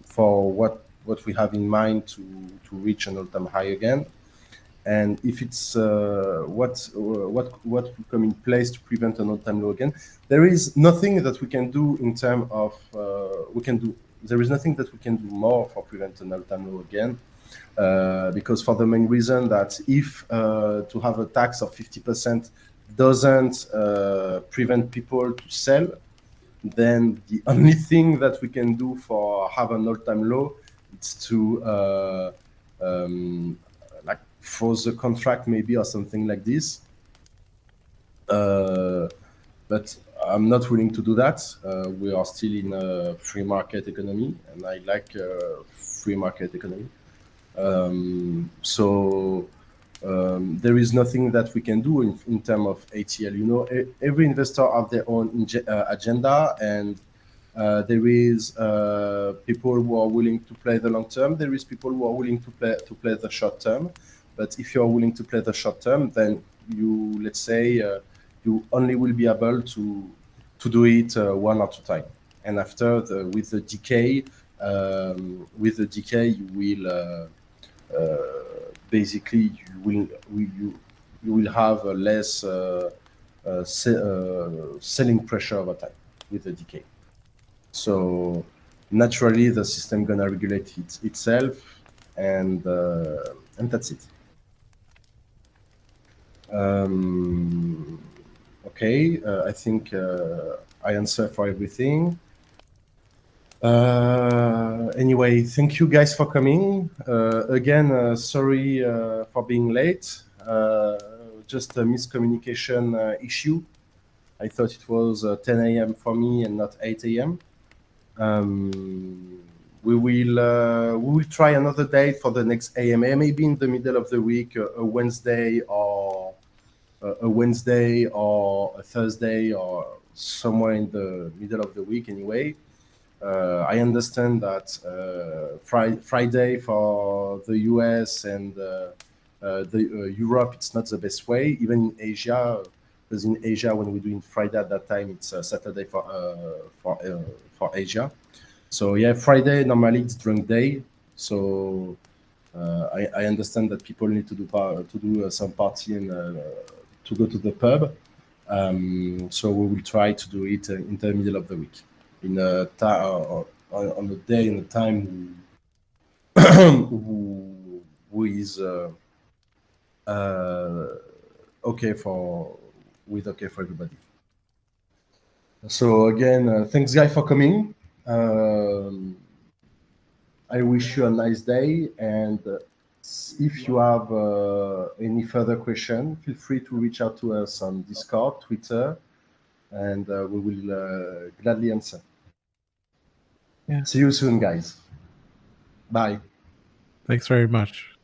for what we have in mind to reach an all-time high again, and if it's what will come in place to prevent an all-time low again. There is nothing that we can do in terms of there is nothing that we can do more for prevent an all-time low again. Because for the main reason that if to have a tax of 50% doesn't prevent people to sell, then the only thing that we can do for have an all-time low is to like force the contract maybe or something like this. But I'm not willing to do that. We are still in a free market economy, and I like free market economy. So there is nothing that we can do in terms of ATL. You know, every investor have their own agenda, and there is people who are willing to play the long term. There is people who are willing to play the short term. But if you are willing to play the short term, then you, let's say, you only will be able to do it one or two times. And after with the decay, you will basically you will have a less selling pressure over time with the decay. So naturally, the system gonna regulate itself, and that's it. Okay, I think I answer for everything. Anyway, thank you guys for coming. Again, sorry for being late. Just a miscommunication issue. I thought it was 10 a.m. for me and not 8 a.m. We will try another date for the next AMA, maybe in the middle of the week, a Wednesday or a Thursday, or somewhere in the middle of the week. Anyway, I understand that Friday for the US and Europe, it's not the best way. Even in Asia, because in Asia, when we do it Friday at that time, it's Saturday for Asia. So yeah, Friday normally it's drunk day. So I understand that people need to do some party and to go to the pub. So we will try to do it in the middle of the week, in a on a day and a time who is okay for everybody. So again, thanks guys for coming. I wish you a nice day, and if you have any further question, feel free to reach out to us on Discord, Twitter, and we will gladly answer. Yeah. See you soon, guys. Bye. Thanks very much.